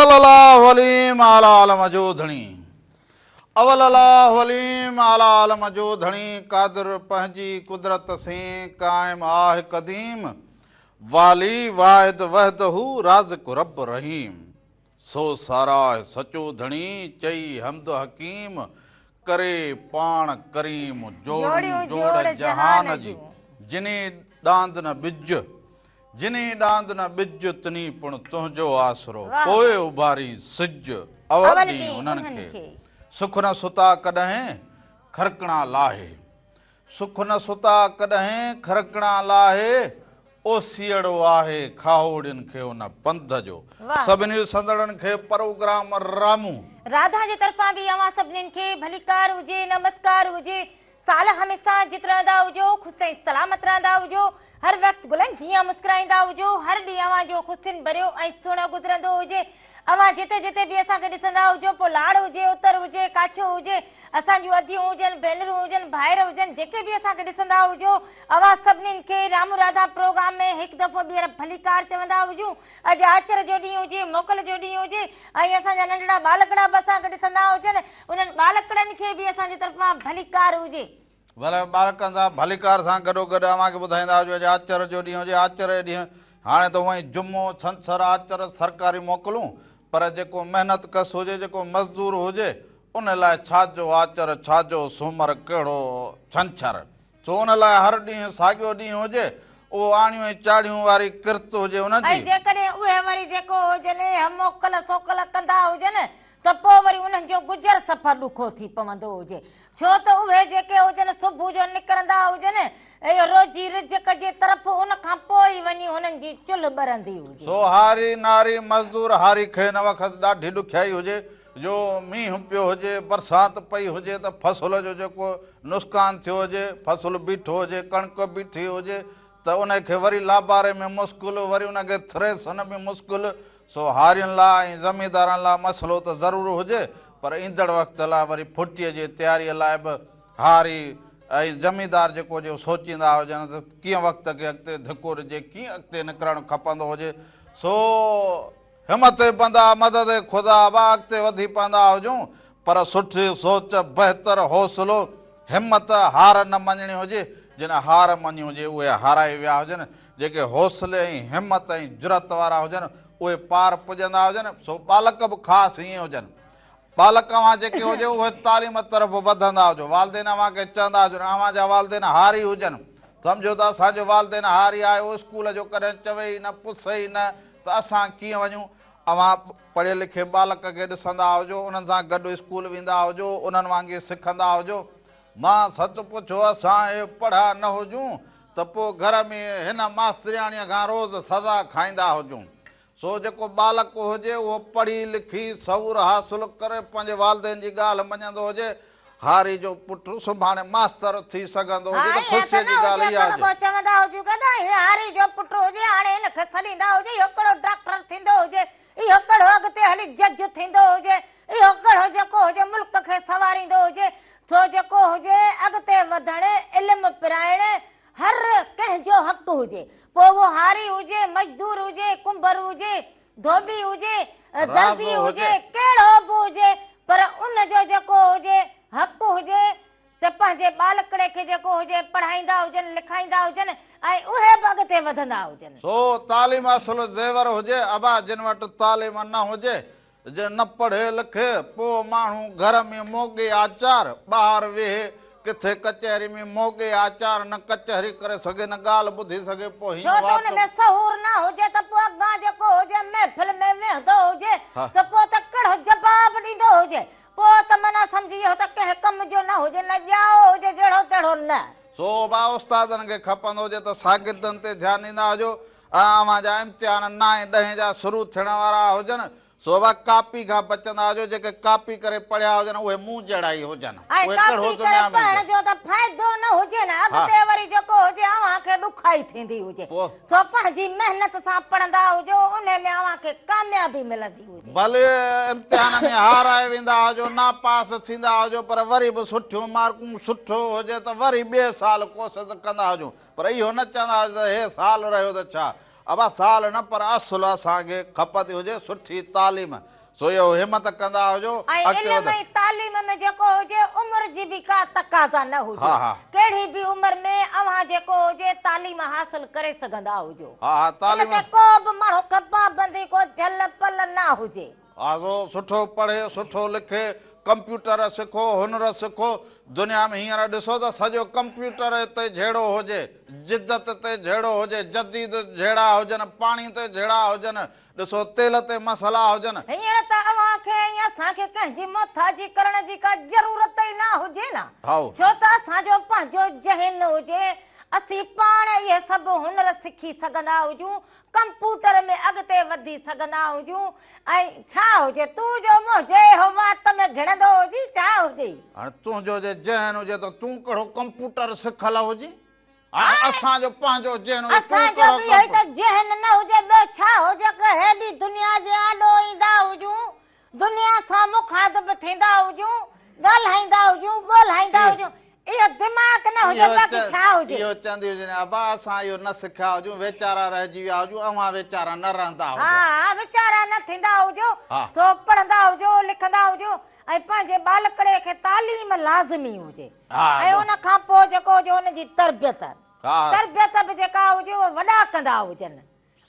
अवलला वलीम आला आलम जो धणी अवलला वलीम आला आलम जो धणी कादर पंहिंजी कुदरत से कायम आह कदीम वाली वाहिद वहदहू राज़िक़ रब रहीम सो सारा सचो धणी चई हमद हकीम करे पाण करीम जोड़ियूं जोड़ जहान जी जिने डांद न बिज जिने डांद न बिज तनी पुण तुंहिंजो आसरो पोइ उभारी सिज अवल ॾींहुं उन्हनि खे सुख न सुता कॾहिं खरकणा लाहे सुख न सुता कॾहिं खरकणा लाहे ओसियड़ो आहे खाओड़ियुनि खे उन पंध जो सभिनी संदड़नि खे प्रोग्राम रामू राधा जे तरफ़ां बि अवां सभिनीनि खे भलीकार हुजे नमस्कार हुजे साल हमेशा जित रहंदा हुजो ख़ुशि सलामत रहंदा हुजो हर वक़्तु गुलनि जीअं मुस्कुराईंदा हुजो हर ॾींहुं अवां जो ख़ुशियुनि भरियो ऐं सुहिणो गुज़रंदो हुजे अवां जिते जिते बि असांखे ॾिसंदा हुजो पोइ लाड़ हुजे उतर हुजे काछो हुजे असांजूं अधियूं हुजनि भेनरूं हुजनि भाइर हुजनि जेके बि असांखे ॾिसंदा हुजो अवां सभिनीनि खे रामू राधा प्रोग्राम में हिकु दफ़ो ॿीहर भलीकार चवंदा हुजूं अॼु आचर जो ॾींहुं हुजे मोकल जो ॾींहुं हुजे ऐं असांजा नंढड़ा बालकड़ा बि असांखे ॾिसंदा हुजनि उन्हनि बालकड़नि खे बि असांजी तरफ़ां भलीकार हुजे भले बालकनि सां भलीकार सां गॾोगॾु अव्हांखे ॿुधाईंदा हुजो अॼु आचर जो ॾींहुं हुजे आचर जो ॾींहुं हाणे त हूअं ई जुमो छंछरु आचर सरकारी मोकलूं पर जेको महिनत कस हुजे जेको मज़दूर हुजे उन लाइ छाजो आचर छाजो सूमर कहिड़ो छंछरु छो उन लाइ हर ॾींहुं साॻियो ॾींहुं हुजे उहो आणियूं ऐं चाड़ियूं वारी किरत हुजे उनजी जेकॾहिं उहे वरी जेको हुजनि मोकल सोकल कंदा हुजनि त पोइ वरी उन्हनि जो गुज़र सफ़र ॾुखो थी पवंदो हुजे छो त उहे जेके हुजनि सुबुह जो निकिरंदा हुजनि रोजी रिज़्क़ जे तरफ़ उन खां पोइ वञी हुननि जी चुल्ह ॿरंदी हुजे सो हारी नारी मज़दूर हारी खे न वक़्तु ॾाढी ॾुखियाई हुजे जो मींहुं पियो हुजे बरसाति पई हुजे त फसल जो जेको नुक़सानु थियो हुजे फसल बीठो हुजे कणिक बीठी हुजे त उनखे वरी लाबारे में मुश्किल वरी उनखे थ्रेसन में मुश्किल सो हारियुनि लाइ ऐं ज़मींदारनि लाइ मसइलो त ज़रूरु हुजे पर ईंदड़ वक़्त लाइ वरी फुटीअ जी तयारीअ लाइ बि हारी ऐं ज़मींदार जेको जो सोचींदा हुजनि त कीअं वक़्त खे अॻिते धिको ॾिजे कीअं अॻिते निकिरणु खपंदो हुजे सो हिमत बंदा मदद ख़ुदा बा अॻिते वधी पवंदा हुजूं पर सुठी सोच बहितर हौसलो हिमत हार न मञणी हुजे जिन हार मञी हुजे उहे हाराए विया हुजनि जेके हौसले ऐं हिमत ऐं जुरत वारा हुजनि उहे पार पुॼंदा हुजनि सो बालक बि ख़ासि ईअं हुजनि बालक अव्हां जेके हुजे उहे तालीम तरफ़ वधंदा हुजो वालदेन अव्हांखे चवंदा हुजनि अव्हां जा वालदेन हारी हुजनि सम्झो त असांजो वालदेन हारी आहे उहो स्कूल जो कॾहिं चवे ई न पुसे ई न त असां कीअं वञूं अव्हां पढ़ियल लिखे बालक खे ॾिसंदा हुजो उन्हनि सां गॾु स्कूल वेंदा हुजो उन्हनि वांगुरु सिखंदा हुजो मां सचु पुछो असां हे पढ़ा न हुजूं त पोइ घर में हिन मास्तरियाणीअ खां रोज़ु सज़ा खाईंदा हुजूं सो जेको बालक हुजे उहो पढ़ी लिखी सवूर हासिल करे पंहिंजे वालदेन जी ॻाल्हि मञंदो हुजे हारी जो पुटु सुभाणे मास्तर थी सघंदो हुजे त ख़ुशीअ जी ॻाल्हि इहा आहे चवंदा हुजूं कदा हारी जो पुटु हुजे हाणे हिनखे छॾींदा हुजे इहो कहिड़ो डॉक्टर थींदो हुजे इहो कहिड़ो अॻिते हली जज थींदो हुजे इहो कहिड़ो जेको हुजे मुल्क खे संवारींदो हुजे सो जेको हुजे अॻिते वधणु इल्मु पिराइण हर कंहिंजो हक़ हुजे पोइ उहो हारी हुजे मज़दूर हुजे कुंभर हुजे धोबी हुजे दर्जी हुजे कहिड़ो बि हुजे पर उनजो जेको हुजे हक़ हुजे त पंहिंजे बालकड़े खे जेको हुजे पढ़ाईंदा हुजनि लिखाईंदा हुजनि ऐं उहे बि अॻिते वधंदा हुजनि सो तालीम असुल ज़ेवर हुजे अबा जिन वटि तालीम न हुजे जे न पढ़े लिखे पोइ माण्हू घर में मोगे आचार ॿाहिरि वेहे किथे कचहरी में मोगे आचार न कचहरी करे सघे न ॻाल्हि ॿुधी सघे पोइ सहूर न हुजे त पोइ अॻां जेको हुजे महफ़िल में वेहंदो हुजे त पोइ त कहिड़ो जवाब ॾींदो हुजे पोइ त माना सम्झी वियो त कंहिं कम जो न हुजे न ॼाओ हुजे जहिड़ो तहिड़ो न सो बा उस्तादनि खे खपंदो हुजे त शागिर्दनि ते ध्यानु ॾींदा हुजो अव्हां जा इम्तिहान 9 10 जा शुरू थियण वारा हुजनि सो बा कापी खां बचंदा हुजो जेके कापी करे पढ़िया हुजनि उहे मुंहुं जहिड़ा ई हुजनि उहे कहिड़ो दुनिया में पढ़ण जो त फ़ाइदो न हुजे न अॻिते वरी जेको हुजे अव्हांखे ॾुखाई थींदी हुजे सो पंहिंजी महिनत सां पढ़ंदा हुजो उन में अव्हांखे कामयाबी मिलंदी हुजे भले इम्तिहान में हाराए वेंदा हुजो ना पास थींदा हुजो पर वरी बि सुठियूं मार्कूं सुठो हुजे त वरी ॿिए साल कोशिशि कंदा हुजो पर इहो न चवंदा हुजो त हे साल रहियो त छा अब साल न पर असुल असांखे खपंदी हुजे सुठी तालीम सो इहो हिमत कंदा हुजो ऐं अॻिते इल्म ऐं तालीम में जेको हुजे उमिरि जी बि का तक़ाज़ा न हुजे हा, हा। कहिड़ी बि उमिरि में अव्हां जेको हुजे तालीम हासिल करे सघंदा हुजो हा हा तालीम इनते को बि माण्हू खे पाबंदी को झल पल न हुजे आगो सुठो पढ़े सुठो लिखे कंप्यूटर सिखो हुनर सिखो दुनिया में हींअर ॾिसो त सॼो कंप्यूटर ते जहिड़ो हुजे जिदत ते जहिड़ो हुजे जदीद जहिड़ा हुजनि पाणी ते जहिड़ा हुजनि ॾिसो तेल ते मसाला हुजनि हींअर त अव्हां खे ऐं असांखे कंहिंजी मोथाजी करण जी का ज़रूरत ई न हुजे न हाओ छो त असांजो पंहिंजो ज़हन हुजे असीं पाण इहे सभु हुनर सिखी सघंदा हुजूं कंप्यूटर में अॻिते वधी सघंदा हुजूं ऐं छा हुजे तूं जो मुंहिंजे हो वात में घिड़ंदो हुजी छा हुजे हाणे तुंहिंजो जे ज़हन हुजे त तूं कहिड़ो कंप्यूटर सिखल हुजी हाणे असांजो पंहिंजो ज़हन हुजे तूं असांजो कहिड़ो बि इहो ई त कंप्यूटर ज़हन न हुजे ॿियो छा हुजे कि हेॾी दुनिया जे आॾो ईंदा हुजूं दुनिया सां मुखातिब थींदा हुजूं ॻाल्हाईंदा हुजूं ॿोल्हाईंदा हुजूं इहो दिमाग़ न हुजे बाक़ी छा हुजे इहो चवंदी हुजे अबा असां इहो न सिखिया हुजूं वेचारा रहिजी विया हुजूं अवां वेचारा न रहंदा हुजूं हा वीचारा न थींदा हुजो हा। सो पढ़ंदा हुजो लिखंदा हुजो ऐं पंहिंजे बालकड़े खे तालीम लाज़मी हुजे हा, ऐं उन खां पोइ जेको हुजे हुनजी तरबियत हा तरबियत बि जेका हुजे उहा वॾा कंदा हुजनि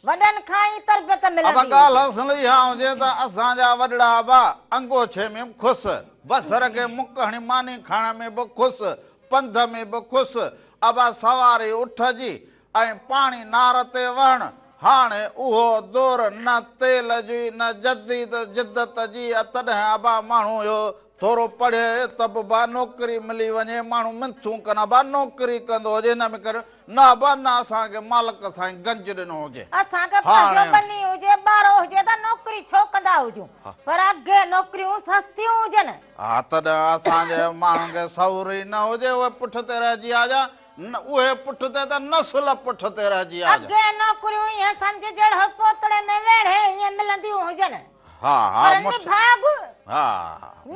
वॾनि खां ई तरबियत अब मिलंदी ॻाल्हि असुल इहा हुजे त असांजा वॾड़ा अबा अंगोछे में बि ख़ुशि बसर खे मुक हणी मानी खाइण में बि ख़ुशि पंध में बि ख़ुशि अबा सवारी उठ जी ऐं पाणी नार ते वहण हाणे उहो दौर न तेल जी न जदीद जिदत जी तॾहिं अबा माण्हू इहो थोरो पढ़े त बि बा नौकिरी मिली वञे माण्हू मिनथूं कनि बा नौकिरी कंदो हुजे हिन में कर न बा न असांखे मालिक साईं गंज ॾिनो हुजे असांखे पंहिंजो बनी हुजे ॿारो हुजे त नौकिरी छो कंदा हुजूं पर अॻे नौकिरियूं सस्तियूं हुजनि हा तॾहिं असांजे माण्हुनि खे सहुरी न हुजे उहे पुठिते रहिजी आजा उहे पुठिते त नसुल पुठिते रहिजी आजा अॻे नौकिरियूं ईअं सम्झ जहिड़ो पोतड़े में वेड़े ईअं मिलंदियूं हुजनि हा हा पर निभाग हा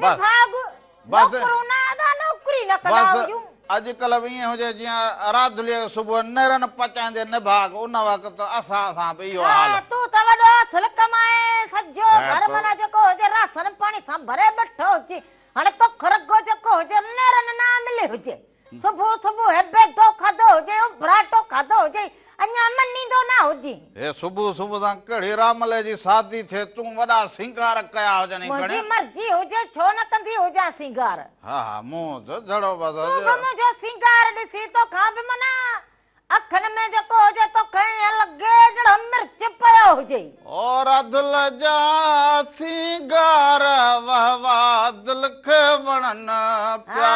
निभाग नौकरू न अदा नौकरी न कंदा हुजूं अॼुकल्ह बि ईअं हुजे जीअं राधुलीअ सुबुह नेरनि पचाईंदे निभाग उन वक़्तु असां सां बि इहो हाल तूं त वॾो हथु कमाए सॼो घर माना जेको हुजे राशन पाणी सां भरे वेठो हुजे हाणे तोख रगो जेको हुजे नेरनि न मिले हुजे सुबुह सुबुह बेदो खाधो हुजे भराटो खाधो हुजे अञा मनींदो न हुजे हे सुबुह सुबुह सां कहिड़ी रामले जी शादी थिए तूं वॾा सिंगार कया हुजनि मुंहिंजी मर्ज़ी हुजे छो न कंदी हुजां सिंगार हा हा मुंहुं जो जड़ो बस तूं बि मुंहिंजो सिंगार ॾिसी तोखां बि मना अखियुनि में जेको हुजे तोखे ईअं लॻे जहिड़ो मिर्च पियो हुजे ओ राधुल जा सिंगार वाह वाह दिल खे वणनि पिया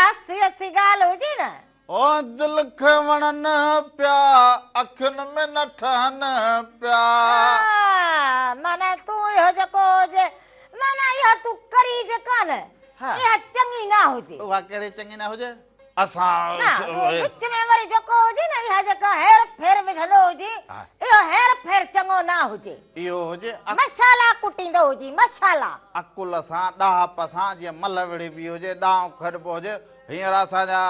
असी ॻाल्हि हुजे न ओ दिल खे वणनि पिया अखियुनि में न ठहनि पिया माना तूं इहो जेको हुजे माना इहो तूं करी जेका न इहा चङी न हुजे उहा कहिड़ी चङी न हुजे असां विच में वरी जेको हुजे न इहा जेका हेर फेर विझंदो हुजे इहो हेर फेर चङो न हुजे इहो हुजे मसाला कुटींदो हुजे मसाला अकुल सां ॾाहप सां जीअं मल विड़ी बि हुजे ॾांव खड़िबो हुजे हींअर असांजा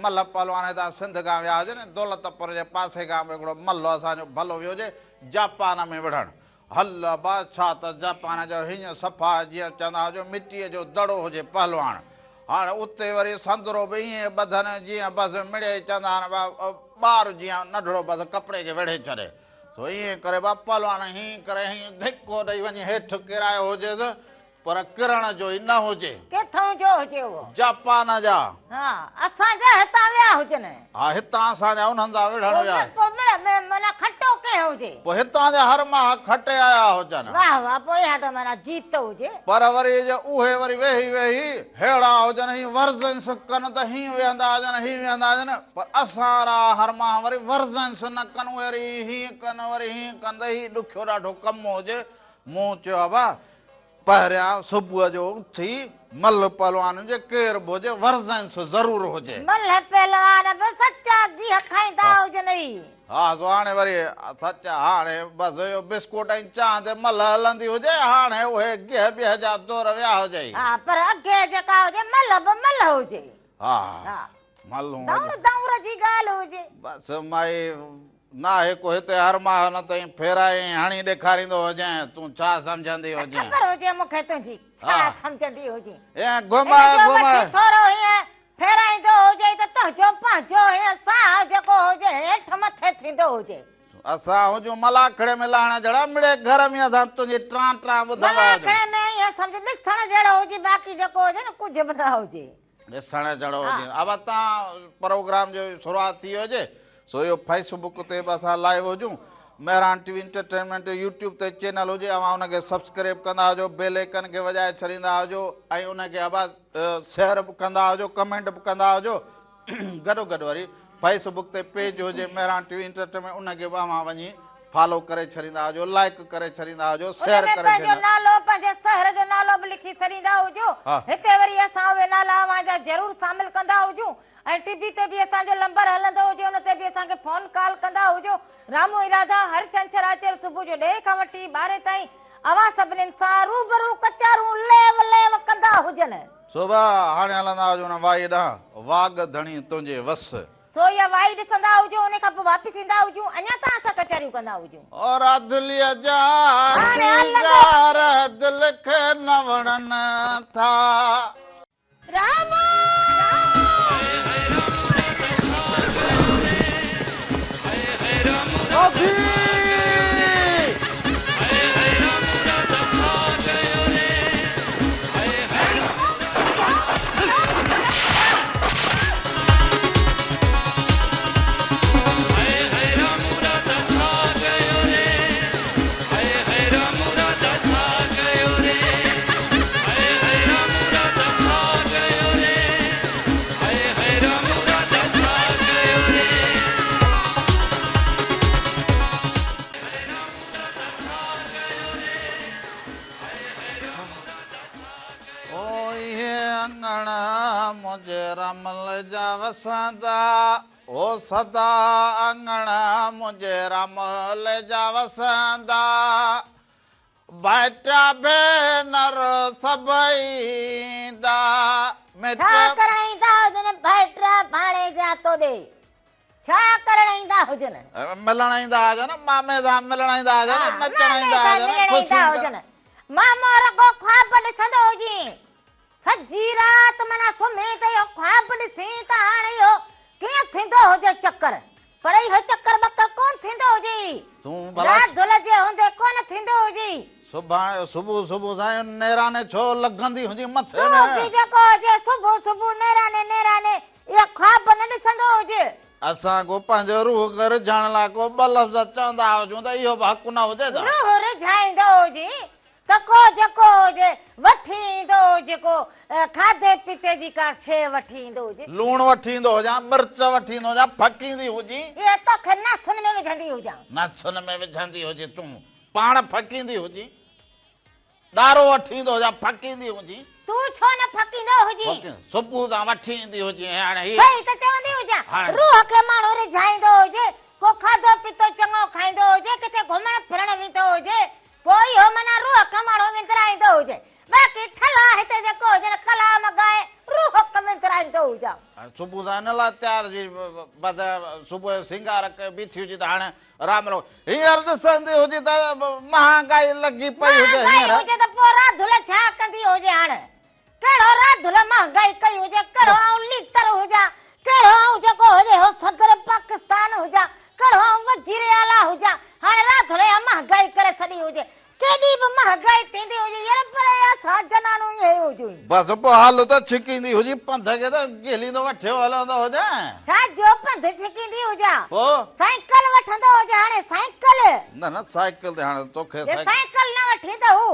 मल पहलवान हितां सिंध खां विया हुजनि दौलतपुर जे पासे खां हिकिड़ो मल असांजो भलो वियो हुजे जापान में विढ़णु हल बादशाह त जापान जो हीअं सफ़ा जीअं चवंदा हुजो मिटीअ जो दड़ो हुजे पहलवान हाणे उते वरी संदरो बि ईअं ॿधनि जीअं बसि मिड़े चवंदा आहिनि ॿार जीअं नंढड़ो बसि कपिड़े खे वेढ़े छॾे सो ईअं करे पहलवान हीअं करे हीअं धिको ॾेई वञी हेठि किरायो हुजेसि पर किरण जो ई न हुजे किथां जो हुजे उहो जापान जा हा असांजा हितां विया हुजनि हा हितां असांजा उन्हनि सां विढ़ण विया माना खटो कंहिं हुजे पोइ हितां जा हर माह खटे आया हुजनि वाह वाह पोइ इहा त माना जीत हुजे पर वरी उहे वरी वेही वेही हेड़ा हुजनि हीअं वर्ज़न्स कनि त हीअं वेहंदा हुजनि हीअं वेहंदा हुजनि पर असां हर माह वरी वर्ज़न्स न कनि वरी हीअं कनि वरी हीअं कनि त हीअ ॾुखियो ॾाढो कमु हुजे मूं चयो बा पहिरियां सुबुह जो उथी मल पहलवान जे केर बि हुजे वर्ज़न्स ज़रूर हुजे मल पहलवान बि सचा गिह खाईंदा हुजनि हा सो हाणे वरी सच हाणे बसि इहो बिस्कुट ऐं चांहि ते मल हलंदी हुजे हाणे उहे गिह बिह जा दौर विया हुजे हा पर अॻे जेका हुजे मल बि मल हुजे हा मलूं दौर दौर जी ॻाल्हि हुजे बसि माई ना हिकु हिते हर माह न ताईं फेराए हणी ॾेखारींदो हुजांइ तूं छा सम्झंदी हुजांइ ख़बर हुजे मूंखे तुंहिंजी छा हा। सम्झंदी हुजे ऐं घुमाए घुमाए थोरो हीअं फेराईंदो हुजे त तुंहिंजो पंहिंजो हीअं साह जेको हुजे हेठि मथे थींदो हुजे असां हुजूं मलाखड़े में लाहिण जहिड़ा मिड़े घर में असां तुंहिंजी ट्रां ट्रां ॿुधंदा हुजूं मलाखड़े में हीअं सम्झ ॾिसण जहिड़ो हुजे बाक़ी जेको हुजे न कुझु बि न हुजे ॾिसण जहिड़ो हुजे अब तव्हां प्रोग्राम जो शुरूआत थी हुजे सो इहो फेसबुक ते बि असां लाइव हुजूं मेहरान टीवी एंटरटेनमेंट यूट्यूब ते चैनल हुजे अवां हुनखे सब्सक्राइब कंदा हुजो बेल आइकन खे वॼाए छॾींदा हुजो ऐं उनखे आवाज़ शेयर बि कंदा हुजो कमेंट बि कंदा हुजो गॾो गॾु वरी फेसबुक ते पेज हुजे मेहरान टीवी एंटरटेनमेंट उनखे बि अवां वञी फॉलो करे छॾींदा हुजो लाइक करे छॾींदा हुजो शेयर उनमें करे पंहिंजो छॾींदा नालो पंहिंजे शहर जो नालो बि लिखी छॾींदा हुजो हा। हिते वरी असां उहे नाला अवांजा ज़रूरु शामिल कंदा हुजूं ऐं टीवी ते बि असांजो नंबर हलंदो हुजे उन ते बि असांखे फोन कॉल कंदा हुजो रामू इरादा हर छंछरु आचर सुबुह जो 10 खां वठी 12 ताईं अवां सभिनीनि सां रूबरू कचारूं लेव लेव कंदा हुजनि सुबह हाणे हलंदा हुजूं न वाई ॾांहुं वाग धणी तुंहिंजे वस सो इहा वाई ॾिसंदा हुजो उन खां पोइ वापसि ईंदा हुजूं अञा तव्हां सां कचहरियूं कंदा हुजूं और अदलिया जा हाणे हलंदो सिंगार दिल खे न वणनि था रामू मुझे रमल जा वसंदा ओ सदा अंगण मुझे रमल जा वसंदा बैटा भेनर सभई दा छा करण ईंदा हुजनि भाइटा भाणे जा तोॾे छा करण ईंदा हुजनि मिलण ईंदा हुजनि मामे सां मिलण ईंदा हुजनि नचण ईंदा हुजनि मामो रगो ख्वाब ॾिसंदो हुजी सॼी राति माना सुम्ही त इहो ख्वाब ॾिसी त हाणे इहो कीअं थींदो हुजे चक्कर पर इहो चक्कर बक्कर कोन थींदो हुजे तूं राति धुल जे हूंदे कोन थींदो हुजे सुभाणे सुबुह सुबुह सां नेराने छो लॻंदी हुजे मथे तूं बि जेको हुजे सुबुह सुबुह नेराने नेराने इहो ख्वाब न ॾिसंदो हुजे असां को पंहिंजो रूह घर ॼाण लाइ को ॿ लफ़्ज़ चवंदा हुजूं त इहो बि हक़ न हुजे रूह रिझाईंदो हुजे त को जेको हुजे वठी ईंदो हुजे को खाधे पीते जी का शइ वठी ईंदो हुजे लूणु वठी ईंदो हुजां मिर्च वठी ईंदो हुजां फकींदी हुजी इहे तोखे नाथुनि में विझंदी हुजां नथुनि में विझंदी हुजे तूं पाण फकींदी हुजी ॾारो वठी ईंदो हुजां फकींदी हुजी तूं छो न फकींदो हुजी सुबुह सां वठी ईंदी हुजी हाणे सही त चवंदी हुजां रूह खे माण्हू रिझाईंदो हुजे को खाधो पीतो चङो खाईंदो हुजे किथे घुमण फिरण वेंदो हुजे पोइ इहो माना रूह खे माण्हू विंदराईंदो हुजे बाक़ी ठला हिते जेको हुजे न कलाम ॻाए रूह खे विंदराईंदो हुजां सुबुह सां हिन लाइ तयारु जी बस सुबुह जो सिंगार बीठी हुजी त हाणे राम रो हींअर ॾिसंदी हुजी त महांगाई लॻी पई हुजे त पोइ राधुल छा कंदी हुजे हाणे कहिड़ो राधुल महांगाई कई हुजे कहिड़ो लीटर हुजां कहिड़ो जेको हुजे हो सदर पाकिस्तान हुजां कहिड़ो वज़ीर आला हुजां हाणे राधुल महांगाई करे छॾी हुजे केॾी बि महांगाई थींदी हुजे यार पर असां जनानू इहे हुजूं बस पोइ हाल त छिकींदी हुजी पंध खे त गेलींदो वठियो हलंदो हुजे छा जो पंध छिकींदी हुजां पोइ साइकिल वठंदो हुजे हाणे साइकिल न साइकिल ते हाणे तोखे साइकिल न वठी त हू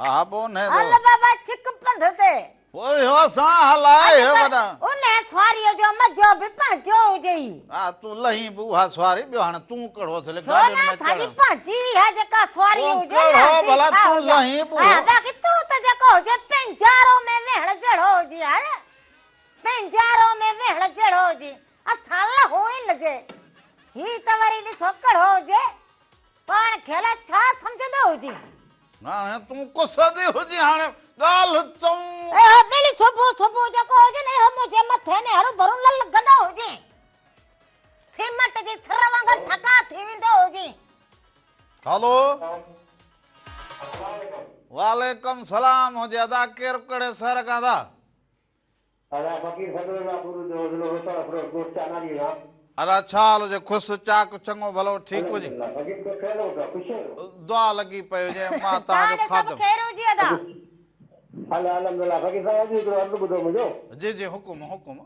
हा पोइ न हल बाबा छिक पंध ते पोइ इहो असां हलाए वॾा उन सवारीअ जो मज़ो बि पंहिंजो हुजे हा तूं लही बि उहा सवारी ॿियो हाणे तूं कहिड़ो थिए छो न असांजी पंहिंजी आहे जेका सवारी हुजे भला तूं लही बाक़ी तूं त जेको हुजे पंजारो में वेहण जहिड़ो हुजे यार पंजारो में वेहण जहिड़ो हुजे असां लहो ई लजे ही त वरी ॾिसो कहिड़ो हुजे पाण खे छा सम्झंदो हुजे हाणे तूं कुसंदी हुजी हाणे ॻाल्हि चऊं ॿिली सुबुह सुबुह जेको हुजे न इहो मुंहिंजे मथे में हरू भरू लॻंदो हुजे सीमेंट जी सर वांगुरु ठका थी वेंदो हुजे। हेलो वालेकुम सलाम हुजे अदा केर कड़े सर का दा अदा फकीर फजलुल्लाह गुरु जो हजलो होता है दोस्त चाना जी हां अदा छाल हुजे खुश चाक चंगो भलो ठीक हुजे फकीर को खैर होगा खुश है दुआ लगी पई हुजे माता जो सब खादम खैर हुजे अदा। अल्हम्दुलिल्लाह फकीर साहब जी को अर्ज बुधो मुझो जी जी हुकुम हुकुम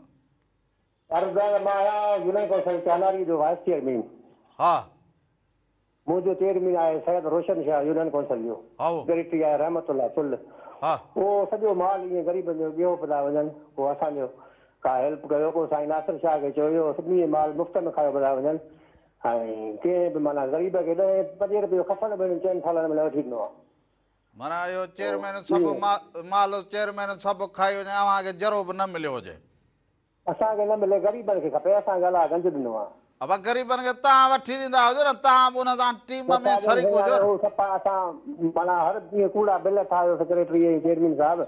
अर्ज माया यूनियन काउंसिल चानारी जो वाइस चेयरमैन हाँ मुझो चेयरमैन आहे सैयद रोशन शाह यूनियन काउंसिल जो आओ सेक्रेटरी आहे रहमतुल्लाह सुल हाँ वो सॼो माल ईअं ग़रीबनि जो ॿियो पिया वञनि पोइ असांजो का हेल्प कयो को साईं नासिर शाह खे चयो सभिनी माल मुफ़्त में खायो पिया वञनि ऐं कंहिं बि माना ग़रीब खे 10-15 रुपयो खपनि ॿिनि 4 सालनि में वठी ॾिनो आहे माना यो चेयरमैन सब माल चेयरमैन सब खाई वञे अव्हांखे जरो बि न मिलियो हुजे असांखे न मिले ग़रीबनि खे खपे असांखे अलाह गंज ॾिनो आहे अब गरीबनि खे तव्हां वठी ॾींदा हुजो न तव्हां बि हुन सां टीम में शरीक हुजो न सफ़ा असां माना हर ॾींहुं कूड़ा बिल ठाहियो सेक्रेटरी ऐं चेयरमैन साहिबु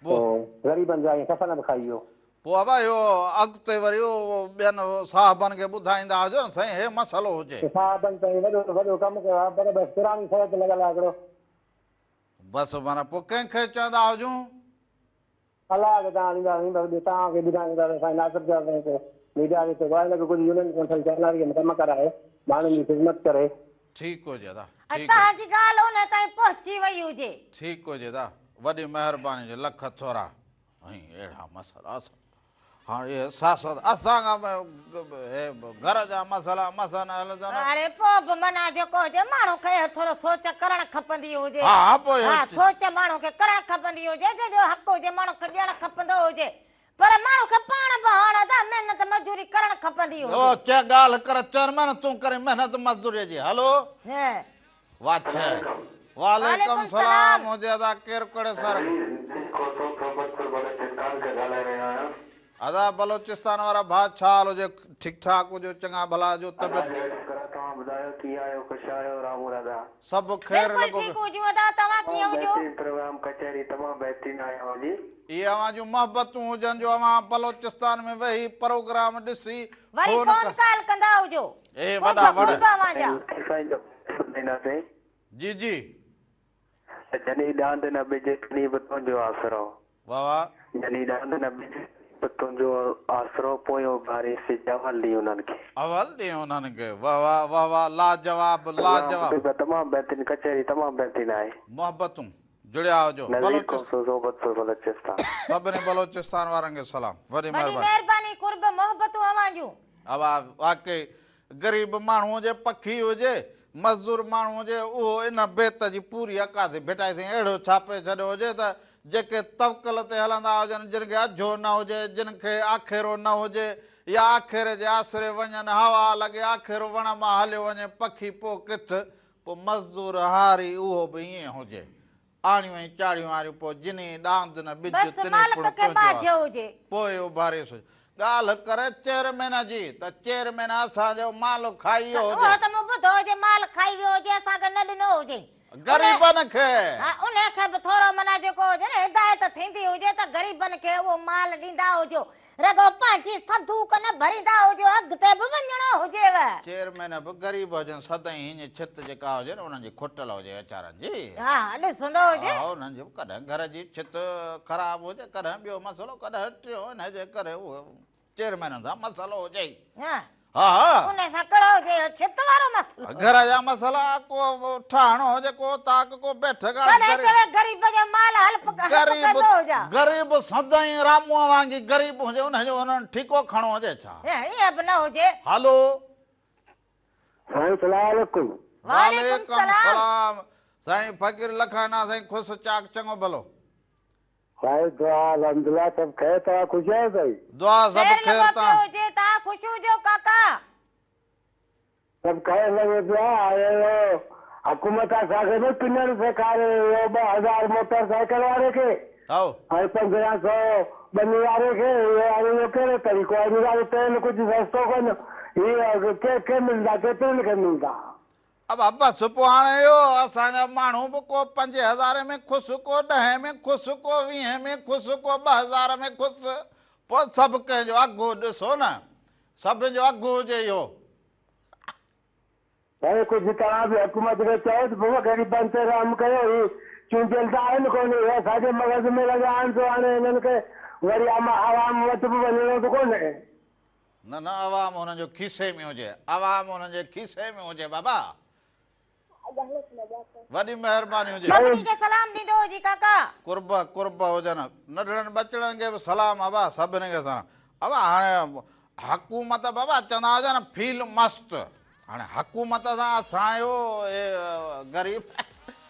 पोइ ग़रीबनि जा कफ़न बि खाई वियो पोइ अब इहो अॻिते वरी उहो ॿियनि साहबनि खे ॿुधाईंदा हुजो न साईं हे मसइलो हुजे साहबनि ताईं वॾो वॾो कमु कयो आहे पर बसि पुराणी शर्त लॻल आहे हिकिड़ो बसि माना पोइ कंहिंखे चवंदा हुजूं अलाह खे तव्हां ॾींदा तव्हांखे ॿुधाईंदा साईं नासिर शाह साईं खे मीडिया खे चयो कुझु यूनियन काउंसिल चानारी में कमु कराए माण्हुनि जी ख़िदमत करे ठीकु हुजे दा तव्हांजी ॻाल्हि हुन ताईं पहुची वई हुजे ठीकु हुजे दा वॾी महिरबानी जो लख थोरा ऐं अहिड़ा मसइला हाणे इहे सासत असांखां घर जा मसइला मसइला न हलंदा अरे पोइ बि माना जेको हुजे माण्हू खे थोरो सोच करणु खपंदी हुजे हा पोइ हा सोच माण्हू खे करणु खपंदी हुजे जंहिंजो हक़ हुजे माण्हू खे ॾियणु खपंदो हुजे पर माण्हू खे पाण बि हाणे त महिनत मज़दूरी करणु खपंदी ओ हुजे चे ॻाल्हि कर चेयरमैन तूं करे महिनत मज़दूरीअ जी हलो वाह वालेकुम सलाम हुजे अदा केरु कड़े सर अदा बलोचिस्तान वारा भाउ छा हाल हुजे ठीकु ठाक हुजो चङा भला जो तबियत सभु ख़ैर लॻो प्रोग्राम कचहरी तमामु बहितरीन आयो जी इहे अव्हां जूं मोहबतूं हुजनि जो अव्हां बलोचिस्तान में वेही प्रोग्राम ॾिसी वरी फोन कॉल कंदा हुजो ए वॾा वॾा जी जी जनी डांद न बिजे कनी बतोंजो आसरो वाह वाह जनी डांद न बिजे बतोंजो आसरो पोयो बारे से जवाल दी उन्हनि खे अवल ॾे उन्हनि खे वाह वाह वाह वाह लाजवाब लाजवाब तमामु बहितरीन कचहरी तमामु बहितरीन आहे मोहबतूं जुड़िया हुजो बलोचिस्तान सभिनी बलोचिस्तान वारनि खे सलाम वॾी महिरबानी महिरबानी कुर्ब मोहबतूं अवां जूं अब वाकई ग़रीब माण्हू हुजे पखी हुजे मज़दूर माण्हू हुजे उहो इन बेत जी पूरी अकादी भेटाए थी अहिड़ो छापे छॾियो हुजे त जेके तवकल ते हलंदा हुजनि जिन खे अझो न हुजे जिन खे आखेरो न हुजे या आखेरे जे आसरे वञनि हवा लॻे आखेरो वण मां हलियो वञे पखी पोइ किथे पोइ मज़दूर हारी उहो बि ईअं हुजे आणियूं ऐं चाड़ियूं वारियूं पोइ जिनी डांद न बिज पोइ उभारे सो ॻाल्हि करे चेयरमैन जी त चेयरमैन असांजो माल खाई वियो हुजे माल खाई वियो हुजे असांखे न ॾिनो हुजे ग़रीबनि खे उन खे बि थोरो माना जेको हुजे न हिदायत थींदी हुजे त ग़रीबनि खे उहो माल ॾींदा हुजो रगो पंहिंजी थधूक न भरींदा हुजो अॻिते बि वञणो हुजेव चेयरमैन बि ग़रीब हुजनि सदाईं हीअं छित जेका हुजे न उन्हनि जी खुटल हुजे वीचारनि जी हा ॾिसंदो हुजे उन्हनि जी कॾहिं घर जी छित ख़राब हुजे कॾहिं ॿियो मसइलो कॾहिं टियों हिनजे करे उहो चेयरमैन सां मसइलो हुजे हा उन सां कहिड़ो हुजे छित वारो मसइलो घर जा मसइला को ठाहिणो हुजे को ताक को बैठ गरीब जो माल गरीब सदाईं रामूअ वांगी गरीब हुजे उनजो उन्हनि ठीको खणो हुजे छा ईअं बि न हुजे हलो वालेकुम सलाम साईं फ़कीर लखाना साईं खुश चाक चङो भलो भाई दुआ अल्हम्दुलिल्लाह सब खैर था खुश है भाई दुआ सब खैर था हुजे ता खुश हुजो काका सब खैर लगे पिया आयो हुकूमत असांखे बि पिनर सेखारे 2000 मोटरसाइकिल वारे खे आओ ऐं 1500 बनी वारे खे इहो कहिड़ो तरीक़ो आहे इन तेल कुझु सस्तो कोन इहो के मिलंदा केतिरनि खे मिलंदा अब बस पोइ हाणे इहो असांजा माण्हू बि को 5000 में ख़ुशि को 10 में ख़ुशि को 20 में ख़ुशि को 2000 में ख़ुशि पोइ सभु कंहिंजो अघु ॾिसो न सब जो अघु हुजे इहो। अरे कुझु तव्हां बि हुकूमत खे चयो त बाबा ग़रीबनि ते रहम कयो। ही चूंडियल त आहिनि कोन्हे, असांजे मग़ज़ में लॻा आहिनि त हाणे हिननि खे वरी आवाम वटि बि वञिणो त कोन्हे। न न अवाम हुननि जो खीसे में हुजे, अवाम हुननि जे खीसे में हुजे बाबा। वॾी महिरबानी हुजे। सभिनी खे सलाम ॾींदो हुजी काका। कुर्ब कुर्ब हुजनि, नंढड़नि बचड़नि खे बि सलाम बाबा, सभिनी खे सलाम। बाबा हाणे हुकूमत बाबा चवंदा हुजा न फील मस्तु। हाणे हुकूमत सां असांजो ग़रीब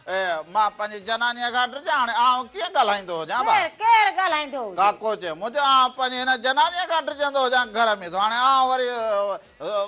मां पंहिंजी जनानीअ खां ॾिजां, हाणे आउं कीअं ॻाल्हाईंदो हुजां भाउ? केरु ॻाल्हाईंदो हुजे? काको चए मुंहिंजो आउं पंहिंजी हिन जनानीअ खां ॾिजंदो हुजां घर में, त हाणे आउं वरी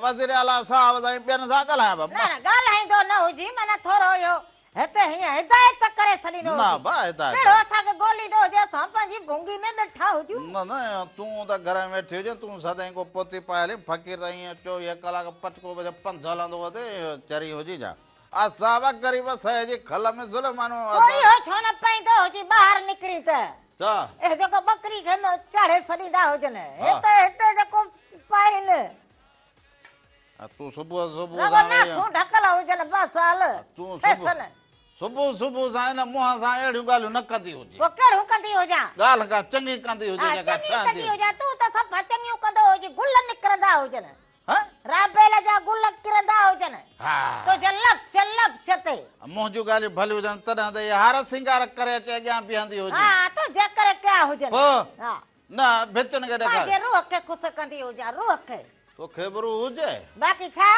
वज़ीर आला साहिब सां ॿियनि सां ॻाल्हायां न न ॻाल्हाईंदो न हुजी, माना थोरो इहो हिते हीअं हिदायत करे छॾींदो न हुजी। भाउ हिदायत कहिड़ो असांखे ॻोल्हींदो हुजे, असां पंहिंजी भुंगी में वेठा हुजूं। न न तूं त घर में वेठी हुजे, तूं सदाईं को पोती पाए हली फ़क़ीर त ईअं 24 कलाक पटको बजे पंधु हलंदो हुजे चरी हुजी जा। असां बि ग़रीब सह जी खल में ज़ुल्मानो कोई हो छो न पाईंदो हुजी ॿाहिरि निकिरी त? छा ए जेको बकरी खे चाढ़े छॾींदा हुजनि, हिते जेको पाइनि तूं सुबुह सुबुह रगो नासूं ढकल हुजनि बस हल। तूं फैशन सुबुह सुबुह सां हिन मुंहं सां अहिड़ियूं ॻाल्हियूं न कंदी हुजे। पोइ कहिड़ियूं कंदी हुजां? ॻाल्हि का चङी कंदी हुजे, जेका चङी कंदी ठहंदी हुजां। तूं त सभु चङियूं कंदो हुजी, गुल निकिरंदा हुजनि, हा राबेल जा गुल किरंदा हुजनि, हा तो लप छते मुंहुं जूं ॻाल्हियूं भलियूं हुजनि तॾहिं त इहा हार सिंगार करे अचे अॻियां बीहंदी हुजे। हाँ तो जेकर क्या हुजनि। पोइ हाँ न भितुनि खे ॾेखार, पंहिंजे रूह खे ख़ुशि कंदी हुजां, रूह खे। तोखे बि रूह हुजे, बाक़ी छा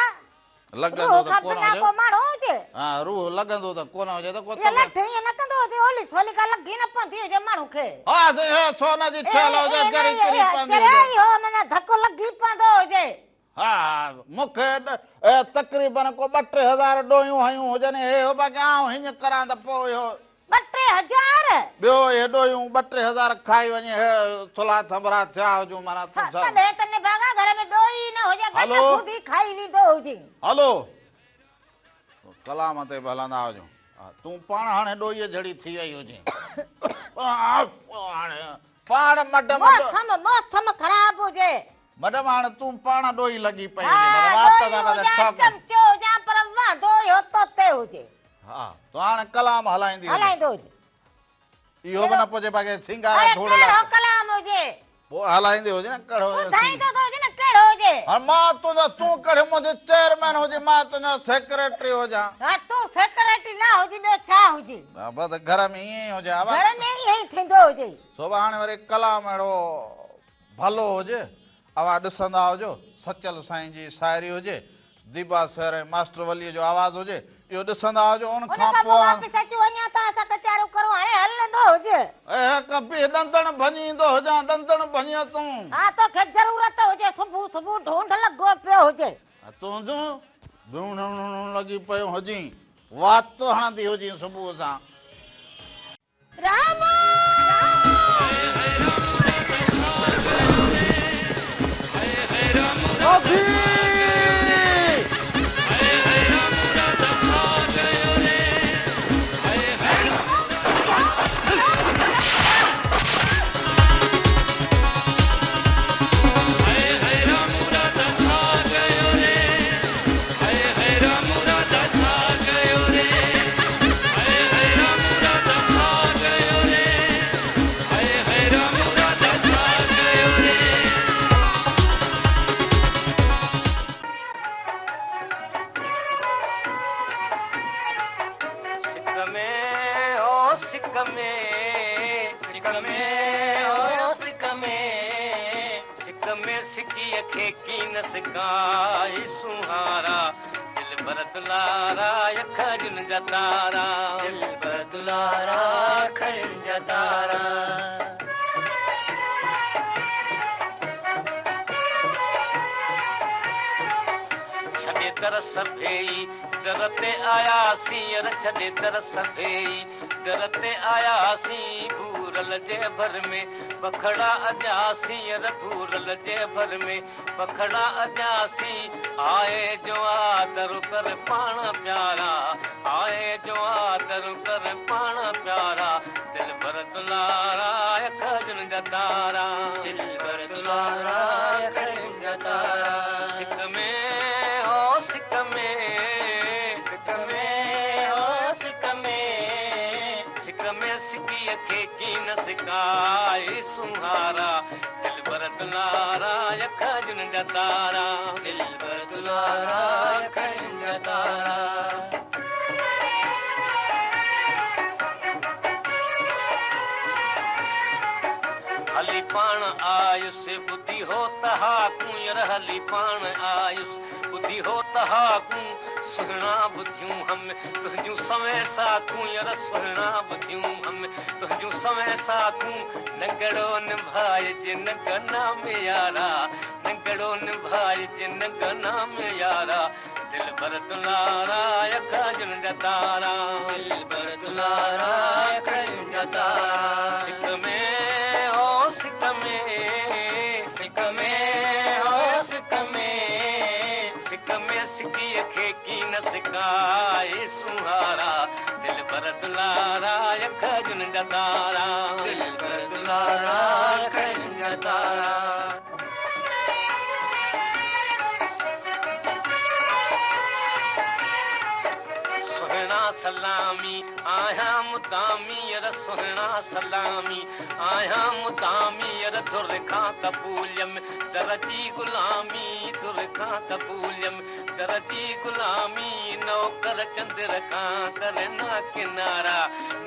लॻंदो रूह त खां कोन बिना हुजे। को माण्हू हुजे? हा रूह लॻंदो त कोन हुजे त को ये लठ ईअं न कंदो हुजे, होली सोली का लॻी न पवंदी हुजे माण्हू खे। हा त इहो सोन जी ठहियल हुजे, गरी किरी पवंदी हुजे। चरई हो माना धक्को लॻी पवंदो हुजे। हा मूंखे तक़रीबन को 2-3 हज़ार ॾोहियूं हयूं हुजनि, हे हो बाक़ी आउं हीअं करां त पोइ इहो 2-3 हज़ार ॿियो हे ॾोहियूं 2-3 हज़ार खाई वञे, हे थुला थंभरा थिया हुजूं माना तॾहिं त निभागा घर में ॾोही न हुजे, गंढ हलो। खुदी खाई वींदो हुजे। हलो कलाम ते बि हलंदा हुजूं। तूं पाण हाणे ॾोहीअ जहिड़ी थी वई हुजे, हाणे पाण मौसम ख़राब हुजे। मैडम हाणे तूं पाण ॾोही लॻी पई चमचो हुजां पर वांदो इहो तोते हुजे। हा तूं हाणे कलाम हलाईंदी हलाईंदो हुजे, इहो बि न पुछे बाक़ी सिंगार धूड़ कहिड़ो कलाम हुजे, पोइ हलाईंदी हुजे न कहिड़ो ॿुधाईंदो त हुजे न कहिड़ो हुजे। हाणे मां तुंहिंजो तूं कहिड़े मुंहिंजो चेयरमैन हुजे, मां तुंहिंजो सेक्रेटरी हुजां। हा तूं सेक्रेटरी न हुजी ॿियो छा हुजे? बसि घर में ईअं ई हुजे। घर में ईअं ई थींदो हुजे। सोभा हाणे वरी कलाम अहिड़ो भलो हुजे, आवाज़ ॾिसंदा हुजो, सचल साईं जी शाइरी हुजे, दीबा सर ऐं मास्टर वलीअ जो आवाज़ हुजे, इहो ॾिसंदा हुजो। उन खां पोइ वापसि अचूं वञा त असां कचारो करूं, हाणे हलंदो हुजे। कपी ॾंदण भञींदो हुजां, ॾंदण भञीअ तूं। हा तोखे ज़रूरत हुजे, सुबुह सुबुह ढूंढ लॻो पियो हुजे। तूं लॻी पियो हुजी, वात हणंदी हुजी सुबुह सां। राम सुहारा दिल भर दुलारा खजन जतारा, दिल भर दुलारा खजन जतारा। छॾे दर सभेई दर ते आयासीं, छॾे दर सभेई दर ते आयासीं, भूरल जे भर में बखड़ा अजासीं, भूरल जे भर में बखड़ा अजासीं। आए जो आदर कर पाण प्यारा, आए जो आदर कर पाण प्यारा, दिल भर दुलारा खजन जतारा, दिल भर दुलारा खजन जतारा। खे की न सिकाए सुहारा दिल भर दुलारा अखियुनि जा तारा दिल भर दुलारा अखियुनि जा तारा हली पाण आयुस बुद्धि हो तहा कुंयर हली पाण आयुस बुद्धि हो तहा कु सुहिणा बुद्धियूं हम तुंहिंजूं समय साखूं यर सुहिणा बुद्धियूं हम तुंहिंजूं समय साखूं नगड़ो निभाइजे नगना में यारा नगड़ो निभाइजे नगना में यारा दिल भर दुलारा अखियुनि जा तारा दिल भर दुलारा अखियुनि जा तारा सिक में हो सिक में सिक में हो सिक में सिक में सिकीअ खे की न सिकाए सुहारा दिल भर दुलारा अखियुनि जा तारा दिल भर दुलारा अखियुनि जा तारा सुहिणा सलामी आया मुदामी यर सुहिणा सलामी आया मुदामी यर धुर खां कबूलियम दरजी गुलामी धुर खां कबूलियम दरजी गुलामी नौकर चंद्र खां करना किनारा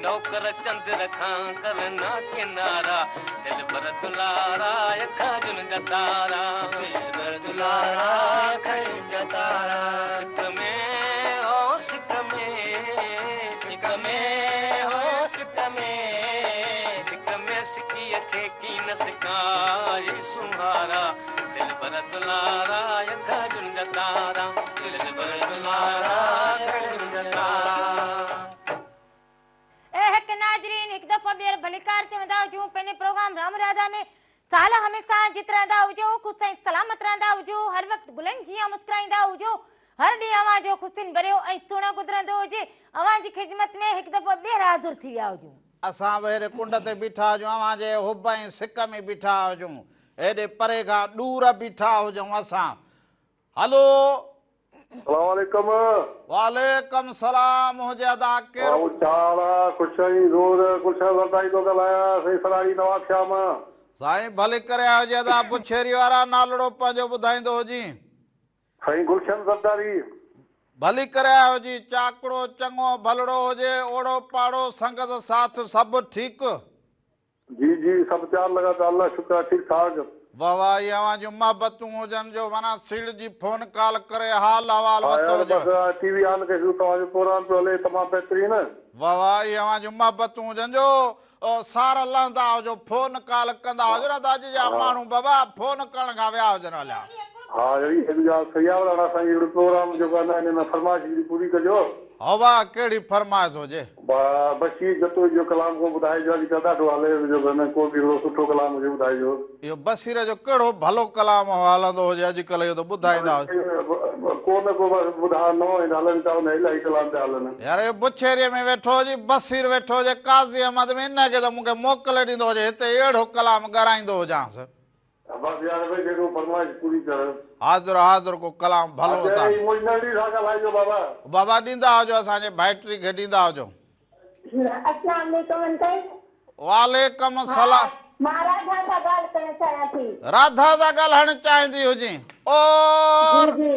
नौकर चंद्र खां करना किनारा दिल भर दुलारा अखियुनि जा तारा दिल भर दुलारा अखियुनि जा तारा सिक में हो सिक में सिक में हो सिक में सिक में सिकीअ खे की न सिकाए सुहारा दिल भर दुलारा अखियुनि जा तारा दिल भर दुलारा अखियुनि जा तारा हिकु नाज़रीन हिकु दफ़ो ॿीहर भलीकार चवंदा हुजूं पंहिंजे प्रोग्राम राम राधा में साल हमेशा जित रहंदा हुजो ख़ुशि ऐं सलामत रहंदा हुजो हर वक़्तु गुलनि जीअं मुस्कुराईंदा हुजो हर ॾींहुं अव्हां जो ख़ुशियुनि भरियो ऐं सुहिणो गुज़रंदो हुजे अव्हां जी ख़िदमत में हिकु दफ़ो ॿीहर हाज़िर थी विया हुजूं असां बि हेॾे कुंड ते बीठा हुजूं अव्हां जे हुब ऐं सिक में बीठा हुजूं हेॾे परे खां दूर बीठा हुजूं असां हलो अस्सलामुअलैकुम वालेकुम सलाम हुजे अदा केरु चाला कुछई दूर कुछ वधाई तो गलाया सही सराई नवाब श्याम साईं भले करे हुजे अदा पुछेरी वारा नालड़ो पंहिंजो ॿुधाईंदो हुजी सही गुलशन सरदारी भली करे हुजी चाकड़ो चङो भलड़ो हुजे ओड़ो पाड़ो संगत साथ सभु ठीकु जी जी सब चार लगा तो अल्लाह शुक्र ठीक ठाक वाह वाह ये अवां जूं मोहबतूं हुजनि जो माना सीड़ जी फोन कॉल करे हाल अहवाल वतो हुजे बस टीवी ऑन के शुरू तव्हांजो प्रोग्राम तो हले तमाम बेहतरीन वाह वाह ये अवां जूं मोहबतूं हुजनि जो सार लहंदा हुजो फोन कॉल कंदा हुजो न त अॼु जा माण्हू बाबा फोन करण खां विया हुजनि हलिया हाँ यही एक जा सही आवड़ा असांजी प्रोग्राम जो करना इन में फरमाइश जी पूरी कजो हवा कहिड़ी फरमाइश हुजे बशीर जतो जो कलाम को ॿुधाइजो अॼु कदा तो हले जो न को बि अहिड़ो सुठो कलाम हुजे ॿुधाइजो इहो बसीर जो कहिड़ो भलो कलाम हलंदो हुजे अॼुकल्ह इहो त ॿुधाईंदा हुजे को न को बस ॿुधा न हलनि था उन इलाही कलाम पिया हलनि यार इहो बुछेरीअ में वेठो हुजे बसीर वेठो हुजे काज़ी अहमद में इनखे त मूंखे मोकल ॾींदो हुजे हिते अहिड़ो कलाम ॻाराईंदो हुजांसि बस यार भाई जेको फरमाइश पूरी कर हाज़िर हाज़िर को कलाम भलो था मोइनड़ी सा ॻाल्हाइजो बाबा बाबा ॾींदा हुजो असांजे भाइटी खे ॾींदा हुजो अस्सलाम वालेकुम अंकल वालेकुम सलाम मां राधा सां ॻाल्हि करणु चाहियां थी राधा सां ॻाल्हाइण चाहींदी हुजी ओ जी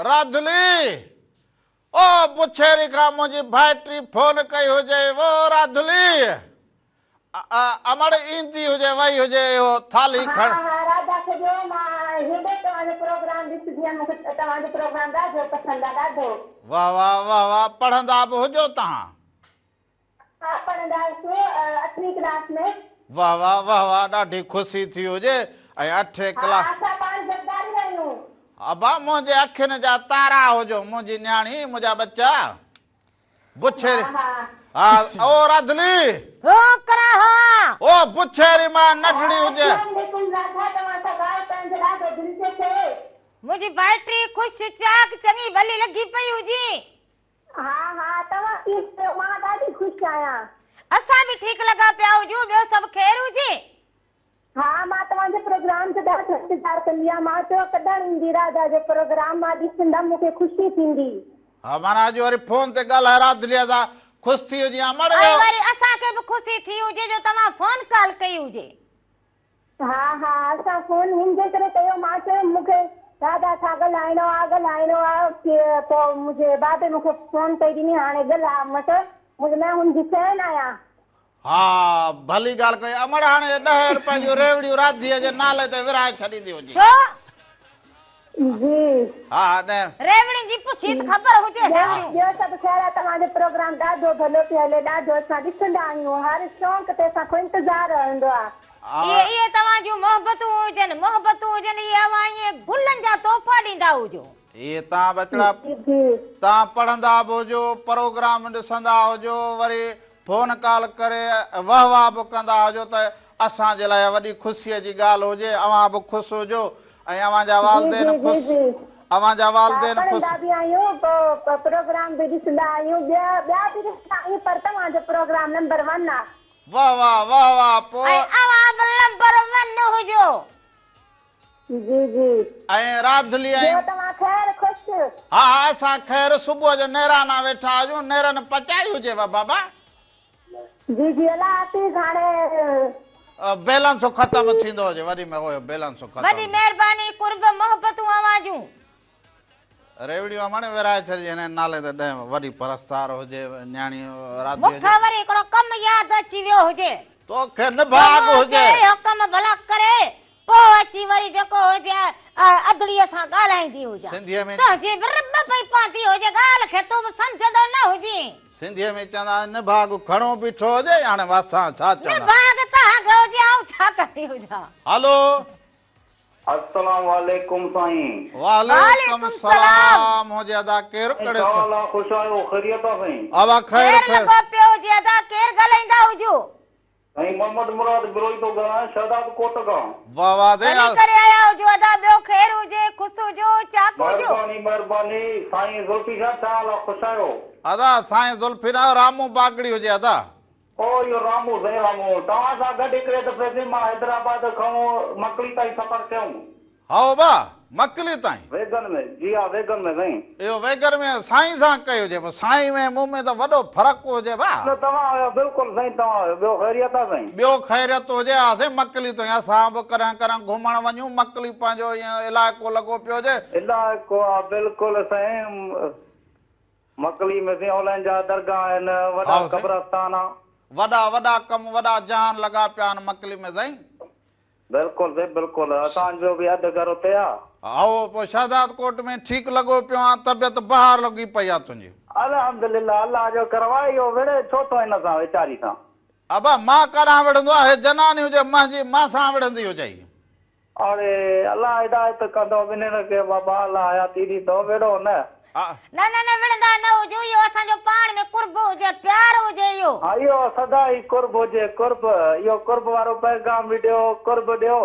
राधली ओ पुछेरी खां मुंहिंजी भाइटी फोन कई हुजे वो राधली अमड़ ईंदी हुजे वही हुजे इहो थाली हा खण हा राधा खे जो मां हेॾे तव्हांजो प्रोग्राम ॾिसंदी आहियां मूंखे तव्हांजो प्रोग्राम ॾाढो पसंदि आहे ॾाढो वाह वाह वाह वाह पढ़ंदा बि हुजो तव्हां हा पढ़ंदासीं 8वीं क्लास में वाह वाह वाह वाह ॾाढी ख़ुशी थी हुजे ऐं 8 क्लास असां पाण जगदारी आहियूं अबा मुंहिंजे अखियुनि जा तारा हुजो मुंहिंजी न्याणी मुंहिंजा बच्चा बुछेरी हा ओ राधली हो करा हा ओ बुछेरी मां नढड़ी हुजे राधा तव्हां सां ॻाल्हि करण जो ॾाढो दिलि थो थिए मुंहिंजी बैटरी ख़ुशि चाक चङी भली लॻी पई हुजी हा हा तव्हां ठीकु थियो मां ॾाढी ख़ुशि आहियां असां बि ठीकु लॻा पिया हुजूं ॿियो सभु ख़ैर हुजे हा मां तव्हांजे प्रोग्राम जो ॾाढो इंतज़ार कंदी आहियां मां चयो कॾहिं ईंदी राधा जो प्रोग्राम मां ॾिसंदमि मूंखे ख़ुशी थींदी हा माना अॼु वरी फोन ते ॻाल्हाए राधलीअ सां ख़ुशि थी हुजे अमर ऐं वरी असांखे बि ख़ुशी थी हुजे जो तव्हां फोन कॉल कई हुजे। हा हा असां फोन हिनजे करे कयो। मां चयो मूंखे दादा सां ॻाल्हाइणो आहे की पोइ मुंहिंजे बाबे मूंखे फोन कई ॾिनी हाणे ॻाल्हाए मतिलबु मैं हुनजी फैन आहियां। हाँ भली ॻाल्हि कई अमर हाणे 10 रुपए जूं रेवड़ियूं राधीअ जे नाले ते विराए छॾींदी हुजे। छो जी हा न रेवड़ी जी पुछी त ख़बर हुजे। ॿियो सभु ख़ैर आहे। तव्हांजो प्रोग्राम ॾाढो भलो पियो हले। ॾाढो असां ॾिसंदा आहियूं। हर शौक़ ते असांखो इंतज़ार रहंदो आहे। इहे तव्हांजूं मोहबतूं हुजनि इहे अवां ईअं गुलनि जा तोहफ़ा ॾींदा हुजो। ये तव्हां बचड़ा तव्हां पढ़ंदा बि हुजो प्रोग्राम ॾिसंदा हुजो वरी फोन कॉल करे वाह वाह बि कंदा हुजो त असांजे लाइ वॾी ख़ुशीअ जी ॻाल्हि हुजे। अवां बि ख़ुशि हुजो ऐं अवांजा वालदेन ख़ुशि अवांजा वालदेन पढ़ंदा ख़ुशि। बि आहियूं पोइ प्रोग्राम बि ॾिसंदा आहियूं। ॿिया बि ॾिसंदा आहियूं पर तव्हांजो प्रोग्राम नंबर 1 आहे। वाह वाह वाह वाह पोइ ऐं अवां बि नंबर 1 हुजो। जी जी ऐं राधली ॿियो तव्हां ख़ैर ख़ुशि? हा असां ख़ैर सुबुह जो नेराना वेठा आहियूं। नेरनि पचाई हुजेव बाबा। जी जी अलाह हाफ़िज़। हाणे बैलेंस ख़तम थींदो हुजे वरी में हुयो बैलेंस वॾी ख़तम। महिरबानी कुर्ब मोहबतूं अवांजूं। रेवड़ियूं अमण विराए छॾी हिन नाले ते 10 वॾी परस्तार हुजे न्याणी राधीअ मूंखे वरी हिकिड़ो कमु यादि अची वियो हुजे। तोखे निभाग हुजे कमु भला करे पोइ अची वरी जेको हुजे अदड़ीअ सां ॻाल्हाईंदी हुजे। सिंधीअ में तुंहिंजी बि रॿ पई पवंदी हुजे ॻाल्हि खे तूं बि सम्झंदो न हुजे। सिंधीअ में चवंदा निभाग खणो बीठो हुजे हाणे असां छा चवंदा। निभाग तव्हांखे हुजे ऐं छा कंदी हुजां। हलो अस्सलाम वालेकुम साईं। वालेकुम सलाम हुजे अदा केरु कड़े अल्लाह खुश आयो खैरियत आहे साईं। अवा खैर केरु खैर लॻो पियो हुजे अदा केरु ॻाल्हाईंदा हुजो। साईं मोहम्मद मुराद बिरोई तो ॻाल्हायां शहदाद कोट खां। वाह वाह दे भली करे आया हुजो अदा ॿियो ख़ैर हुजे ख़ुशि हुजो चाक हुजो। महिरबानी साईं ज़ुल्फिकार छा हाल आहे खुश आयो? अदा साईं ज़ुल्फिकार रामू बागड़ी हुजे अदा। ओ इहो रामू साईं रामू तव्हां सां गॾु हिकिड़े दफ़े ते मां हैदराबाद खां मकड़ी ताईं सफ़र कयूं। हाओ बा मकली ताईं वेगन में। जी हा वेगन में साईं। इहो वेगर में साईं सां कयो हुजे साईं में मूं में त वॾो फ़र्क़ु हुजे बा। तव्हां आयो बिल्कुलु साईं तव्हां आयो ॿियो ख़ैरियत आहे साईं? ॿियो ख़ैरियत हुजे हासे मकली ताईं असां बि कॾहिं घुमण वञूं मकली पंहिंजो ईअं इलाइक़ो लॻो पियो हुजे। इलाइक़ो आहे बिल्कुलु साईं। मकली में साईं औलनि जा दरगाह आहिनि वॾा क़ब्रस्तान आहे। वॾा कम वॾा जहान लॻा पिया आहिनि मकली में साईं। बिल्कुलु साईं बिल्कुलु असांजो बि अधु घर उते आहे। आओ पोइ शहदाद कोट में ठीकु लॻो पियो आहे तबियत ॿाहिरि लॻी पई आहे तुंहिंजी। अल्हम्दुलिल्लाह अल्लाह जो करवा इहो विड़े छो थो हिन सां वीचारी सां। अबा मां काॾां विढ़ंदो आहे जनानी हुजे मां सां विढ़ंदी हुजे। अरे अल्लाह हिदायत कंदो ॿिन्हिनि खे बाबा अल्लाह हयाती ॾींदो विड़ो न। न विढ़ंदा न हुजो इहो असांजो पाण में कुर्ब हुजे प्यार हुजे इहो। हा इहो सदा ई कुर्ब हुजे कुर्ब। इहो कुर्ब वारो पैगाम बि ॾियो कुर्ब ॾियो।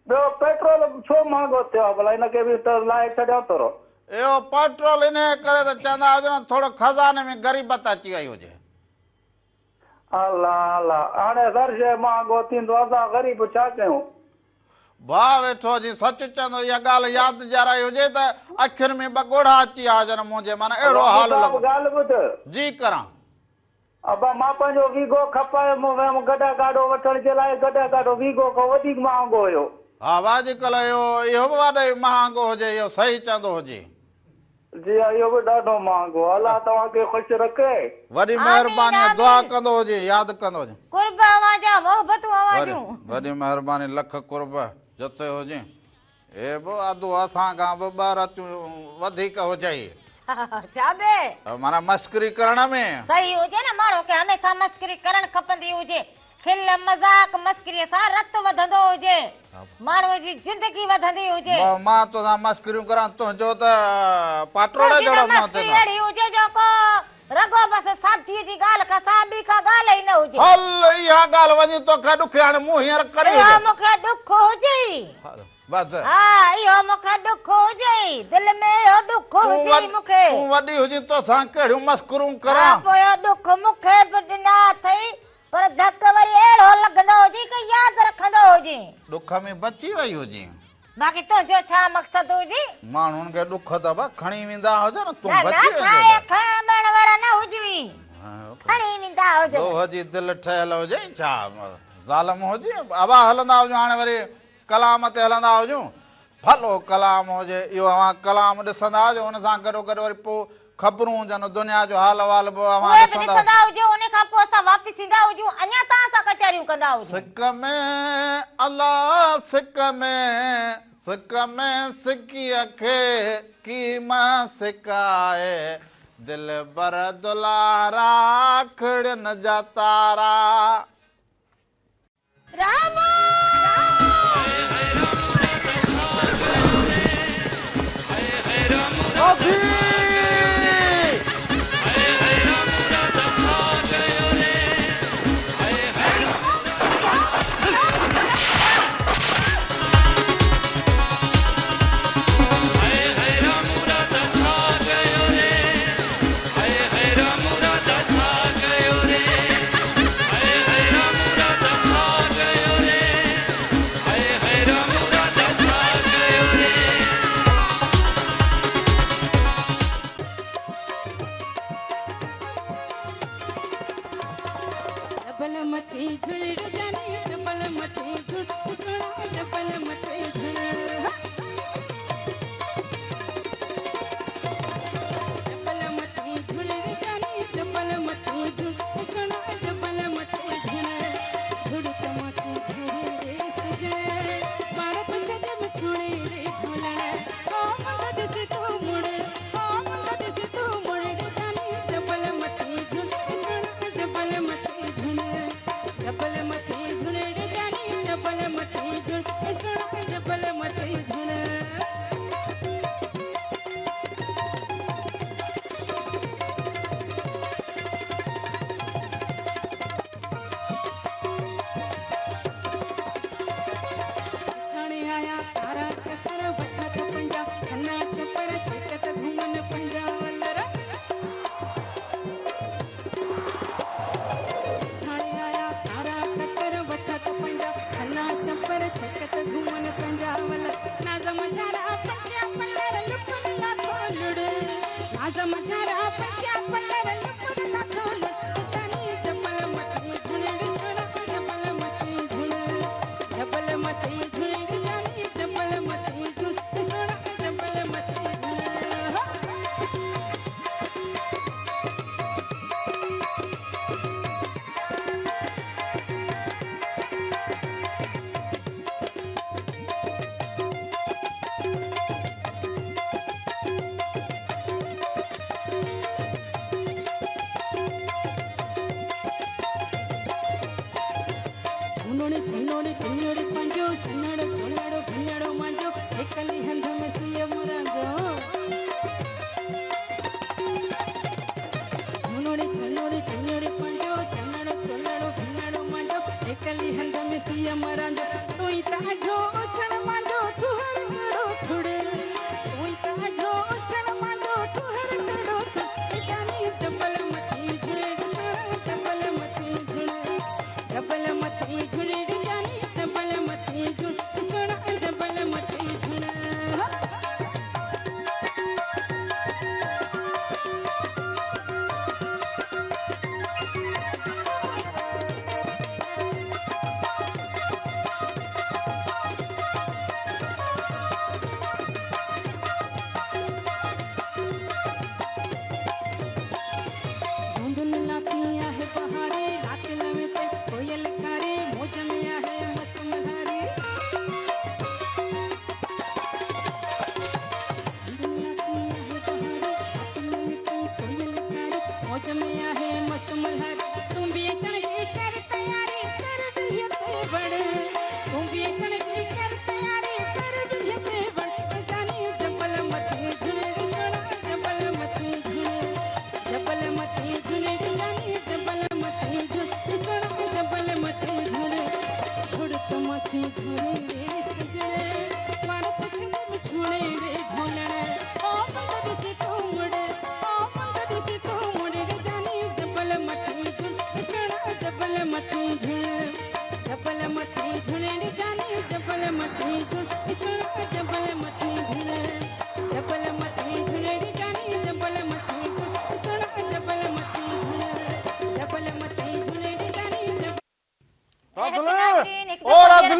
ॿियो पेट्रोल छो महांगो थियो आहे भला हिनखे बि त लाहे छॾियो थोरो। इहो पेट्रोल इन करे त चवंदा हुजनि थोरो खज़ाने में ग़रीबत अची वई हुजे। अल्लाह अल्लाह हाणे हर शइ महांगो थींदो असां ग़रीब छा कयूं। भाउ वेठो जी सच चवंदो इहा ॻाल्हि यादि ॼाराई हुजे त अखियुनि में ॿ ॻोढ़ा अची विया हुजनि मुंहिंजे माना अहिड़ो हाल लॻो। ॻाल्हि ॿुध जी करां अबा मां पंहिंजो वीगो खपायो वियुमि गॾा गाॾो वठण जे लाइ गॾा गाॾो वीगो खां वधीक महांगो हुयो। हा अॼुकल्ह इहो बि वॾो महांगो हुजे इहो सही चवंदो हुजे। जी हा इहो बि ॾाढो महांगो। अल्लाह तव्हांखे ख़ुशि रखे। वॾी महिरबानी दुआ कंदो हुजे यादि कंदो हुजे। कुर्ब आवाजा मोहबतूं आवाजूं वॾी महिरबानी लख कुर्ब जिते हुजे। हे बि अधु असां खां बि 2 रतियूं वधीक हुजे छा बे माना मस्करी करण में सही हुजे न माण्हू खे हमेशा मस्करी करणु खपंदी हुजे। खिल मज़ाक मस्करीअ सां रत वधंदो हुजे माण्हूअ जी ज़िंदगी वधंदी हुजे। मां तोसां मस्करियूं करां तुंहिंजो त पाटोड़े जहिड़ो मुंहुं थिए अहिड़ी हुजे जेको रगो बसि साथीअ जी ॻाल्हि खां साॿी का ॻाल्हि ई न हुजे। हल इहा ॻाल्हि वञी तोखे ॾुखे हाणे मूं हींअर करे इहो मूंखे ॾुख हुजे। बस हा इहो मूंखे ॾुख हुजे दिलि में इहो ॾुख हुजे मूंखे। तूं वॾी हुजी तोसां कहिड़ियूं मस्करूं करां। पोइ इहो ॾुख मूंखे बि ॾिना अथई पर धक वरी अहिड़ो लॻंदो हुजे कि यादि रखंदो हुजे। ॾुख में बची वई हुजे बाक़ी तुंहिंजो छा मक़सदु हुजे। माण्हुनि खे ॾुख त खणी वेंदा हुजे न तूं खाइण वारा न हुजवी। खणी वेंदा हुजो लोह जी दिल ठहियल हुजे छा ज़ालम हुजे अबा हलंदा हुजूं हाणे वरी कलाम ते हलंदा हुजूं भलो कलाम हुजे इहो अवां कलाम ॾिसंदा हुजो हुन सां गॾोगॾु वरी पोइ ख़बरूं हुजनि दुनिया जो हाल वाल बि अवां उहे बि ॾिसंदा ॾिसंदा हुजो उन खां पोइ असां वापसि ईंदा हुजूं अञा तव्हां सां कचहरियूं कंदा हुजूं सिक में अल्लाह सिक में सिकीअ खे कीमा सिकाए दिल बर दुलारा खड़न जा तारा रामा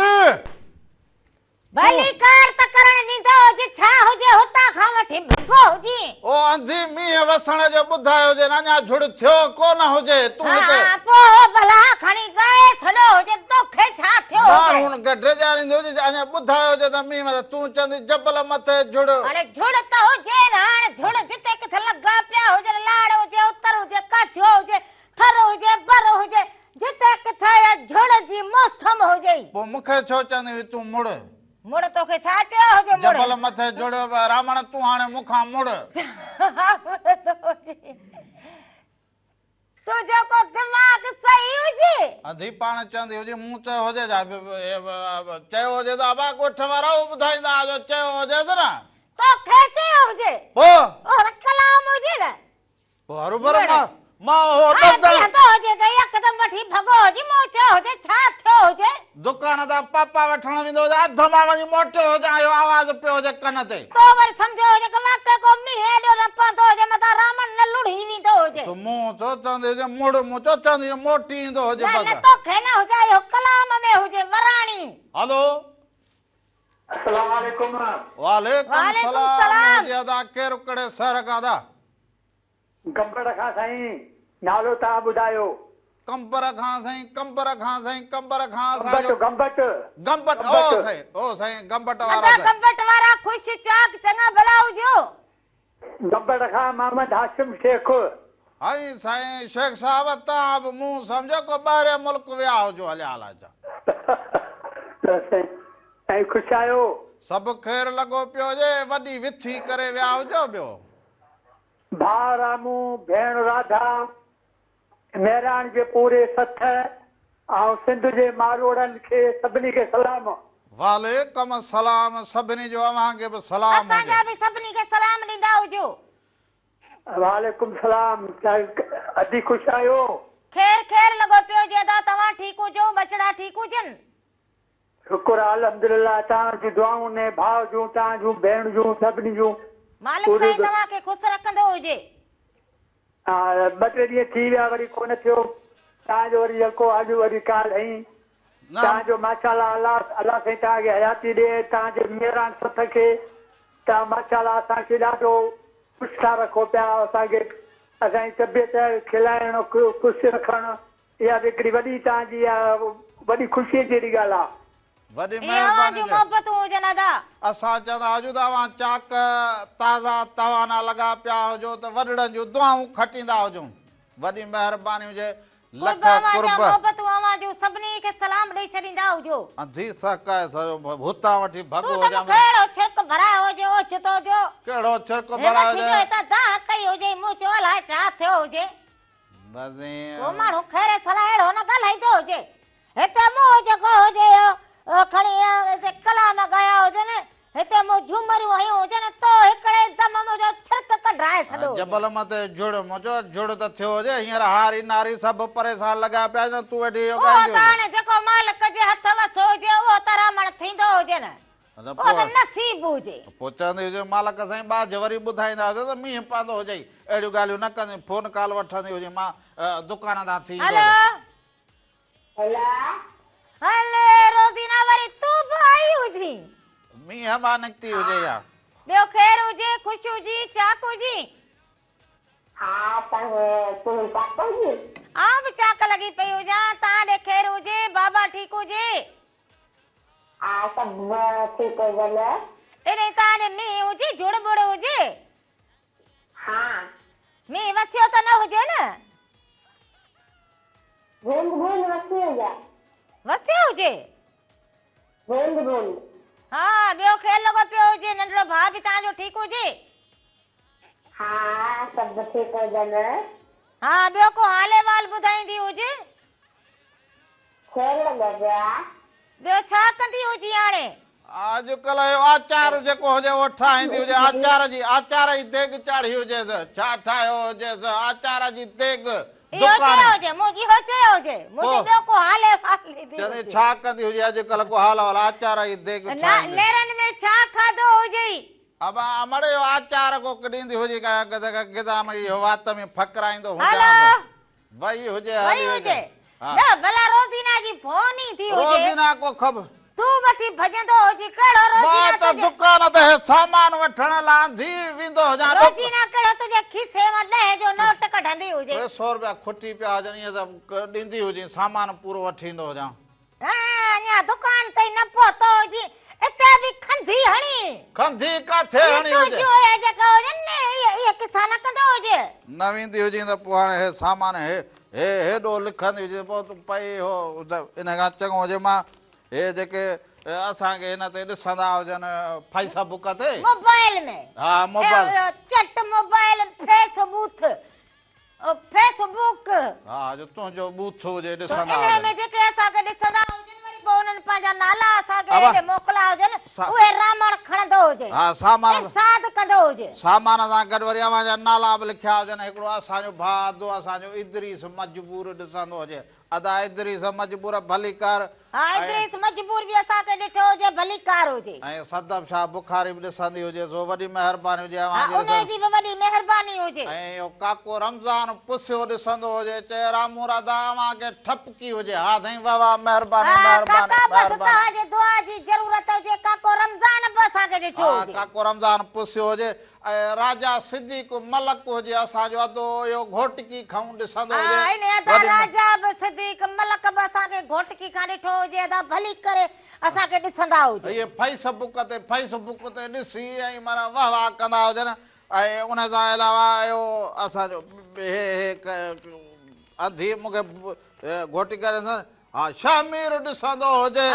वाली भली कार त करण ॾींदो हुजे छा हुजे हुतां खां वठी भॻो हुजे ओ अंधी मींहं वसण जो ॿुधायो हुजे अञा झुड़ थियो कोन हुजे तूं हिते हा पोइ भला खणी गए छॾो हुजे तोखे छा थियो हुजे माण्हुनि खे ड्रिजारींदो हुजे अञा ॿुधायो हुजे त मींहं में तूं चवंदी जबल मथे झुड़ हाणे झुड़ त हुजे न हाणे झुड़ जिते किथे लॻा पिया हुजनि लाड़ हुजे उतर हुजे कच्छ हुजे थर हुजे बर हुजे जिते किथे झुड़ जी मौसम हुजे पोइ मूंखे छो चवंदी हुई तूं मुड़ मुड़ तोखे छा चयो हुजे मुड़ जबल मथे झुड़ रावण तूं हाणे मूंखां मुड़ तुंहिंजो को दिमाग़ सही हुजे अंधी पाण चवंदी हुजे मूं चयो हुजे चयो हुजे त अबा ॻोठ वारा ॿुधाईंदा जो चयो हुजे न तोखे चयो हुजे पोइ ओ कलाम हुजे न पोइ हरुबर मां हो तो हुजे त यकदम वठी भॻो हुजे मूं चयो हुजे छा थियो हुजे दुकान तां पापा वठण वेंदो हुजे अध मां वञी मोटियो हुजे आयो आवाज़ पियो हुजे कन ते तो वरी सम्झो हुजे कि वाक़ई को मींहुं हेॾो न पवंदो हुजे मथां रामन न लुड़ी वेंदो हुजे तो मूं चो चवंदी हुजे मुड़ मूं चो चवंदी हुजे मोटी ईंदो हुजे न बस तोखे न हुजे इहो कलाम में हुजे वराणी हेलो अस्सलाम वालेकुम वालेकुम सलाम जी अदा केरु कड़े शहर खां दा गंबड़ खां साईं नालो तव्हां ॿुधायो कंबर खां साईं कंबर खां साईं कंबर खां गंबट गंबट गंबट ओ साईं गंबट वारा अदा गंबट वारा ख़ुशि चाक चङा भला हुजो गंबड़ खां मोहम्मद हाशिम शेख हाई साईं शेख साहब तव्हां बि मूं सम्झो को ॿाहिरि मुल्क विया हुजो हलिया जा ऐं ख़ुशि आहियो सभु ख़ैर लॻो पियो हुजे वॾी विथी करे विया हुजो ॿियो भाउ रामू भेण राधा मेहरान जे पूरे सथ ऐं सिंध जे मारोड़नि खे सभिनी खे सलाम वालेकुम सलाम सभिनी जो अव्हांखे बि सलाम असांजा बि सभिनी खे सलाम ॾींदा हुजो वालेकुम सलाम अॼु ख़ुशि आहियो ख़ैर ख़ैर लॻो पियो हुजे अदा तव्हां ठीकु हुजो बचड़ा ठीकु हुजनि शुक्र अल्हम्दुलिल्लाह तव्हां जूं दुआऊं ने भाउ जूं तव्हां जूं भेण जूं सभिनी जूं मालिक साईं तव्हांखे ख़ुशि रखंदो हुजे ॿ टे ॾींहं थी विया वरी कोन थियो तव्हांजो वरी यको अॼु वरी काल आई तव्हांजो माशाल्लाह अलाह साईं तव्हांखे हयाती ॾे तव्हांजे मेहरान सथ खे तव्हां माशाल्लाह असांखे ॾाढो ख़ुशि था रखो पिया असांखे असांजी तबियत खिलाइण ख़ुशि रखणु इहा बि हिकिड़ी वॾी तव्हांजी वॾी ख़ुशीअ जहिड़ी ॻाल्हि आहे वॾी महिरबानी मोहबतूं हुजनि अदा असां चवंदा हुजूं तव्हां चाक ताज़ा तवाना लॻा पिया हुजो त वॾड़नि जूं दुआऊं खटींदा हुजूं वॾी महिरबानी हुजे लख कुर्ब मोहबतूं आवाजूं सभिनी खे सलाम ॾेई छॾींदा हुजो अंधी सकाए भूता वठी भॻो तूं कहिड़ो छिरक भरायो हुजे ओ चितो जो कहिड़ो छिरक भरायो हुजे त दाह कई हुजे मूं चयो अलाए छा थियो हुजे बसि वो माण्हू ख़ैर सलाह अहिड़ो न ॻाल्हाईंदो हुजे हिते मूं जेको हुजे खणी कलाम ॻाया हुजनि हिते मूं झूमरियूं हयूं हुजनि तो हिकिड़े दम मुंहिंजो छिरक कढाए छॾो जबल मथे जुड़ मुंहिंजो जुड़ त थियो हुजे हींअर हारी नारी सभु परेशान लॻा पिया न तूं वेठी हाणे जेको मालिक जे हथ वसो हुजे उहो त रमण थींदो हुजे न उहो त नसीब हुजे पोइ चवंदी हुजे मालिक साईं बाज वरी ॿुधाईंदा हुजे त मींहुं पवंदो हुजे अहिड़ियूं ॻाल्हियूं न कंदी फोन कॉल वठंदी हुजे मां दुकान तां थी हले रोज़ीना वरी तूं बि आई हुजी मींहं मां निकिती हुजे या ॿियो ख़ैर हुजे ख़ुशि हुजी चाक हुजी आउं बि चाक लॻी पई हुजां तव्हां ॾे ख़ैर हुजे बाबा ठीकु हुजे एॾे तव्हां ॾे मींहुं हुजे जुड़ बुड़ हुजे मींहुं वसियो त न हुजे न वसियो हुजे हा ॿियो ख़ैर लॻो पियो हुजे नंढड़ो भाउ बि तव्हांजो ठीकु हुजे हा ॿियो को हाले वाल ॿुधाईंदी हुजे ॿियो छा कंदी हुजी हाणे अॼुकल्ह जो आचार जेको हुजे उहो ठाहींदी हुजे आचार जी देग चाढ़ी हुजे छा ठाहियो हुजे आचार जी देग छा कंदी हुजे अॼुकल्ह को हाल वाल आचार जी देग नेरनि में छा खाधो हुजे अब अमड़े जो आचार को ॾींदी हुजे गिदाम वात में फकराईंदो वई हुजे न भला रोज़ीना जी फोन ई थी हुजे रोज़ीना को खबर तू वठी भजंदो हुजी कहिड़ो मां त रोजी दुकान ते सामान वठण लाइ धी वेंदो हुजां रोजी ना कहिड़ो तुंहिंजे खीसे मां 10 जो नोट कढंदी हुजे 100 रुपया खुटी पिया हुजनि ईअं त ॾींदी हुजे सामान पूरो वठी ईंदो हुजां अञा दुकान ते न पहुतो हुजी इते बि खंधी हणी खंधी काथे हणी हुजे जो है जेको हुजे ने ये किसान कंदो हुजे न वेंदी हुजे त पोइ हाणे हे सामान हेॾो लिखंदी हुजे पोइ तूं पई हो इन खां चङो हुजे मां हे जेके असांखे हिन ते ॾिसंदा हुजनि फेसबुक ते मोबाइल में हा मोबाइल चट मोबाइल फेसबुक हा जो तुंहिंजो बूथ हुजे ॾिसंदा इन हुजनि में जेके असांखे ॾिसंदा हुजनि वरी पोइ उन्हनि पंहिंजा नाला असांखे अबा, हेॾे मोकिला हुजनि उहे रामण खणंदो हुजे हा सामान साध कंदो हुजे सामान सां गॾु वरी अव्हांजा नाला बि लिखिया हुजनि हिकिड़ो असांजो भाउ असांजो इदरीस मजबूर ॾिसंदो हुजे अदा इदरीस मजबूर भली कर हा इदरीस मजबूर बि असांखे ॾिठो हुजे भली कार हुजे ऐं सदब शाह बुखारी बि ॾिसंदी हुजे सो वॾी महिरबानी हुजे उन जी बि वॾी महिरबानी हुजे ऐं इहो काको रमज़ान पुसियो ॾिसंदो हुजे चए रामू राधा अव्हांखे ठपकी हुजे हा साईं वाह वाह महिरबानी महिरबानी तव्हांजे दुआ जी ज़रूरत हुजे काको रमज़ान बि असांखे ॾिठो हुजे काको रमज़ान पुसियो हुजे ऐं राजा सिद्दीक मलक हुजे असांजो अदो इहो घोटकी खाऊं ॾिसंदो हुजे राजा बि सिद्दीक मलक बि असांखे घोटकी खां ॾिठो हुजे अदा भली करे असांखे ॾिसंदा हुजे इहे फेसबुक ते ॾिसी ऐं माना वाह वाह कंदा हुजनि ऐं उन सां अलावा इहो असांजो अधी मूंखे घोटी करे हा शामीर ॾिसंदो हुजे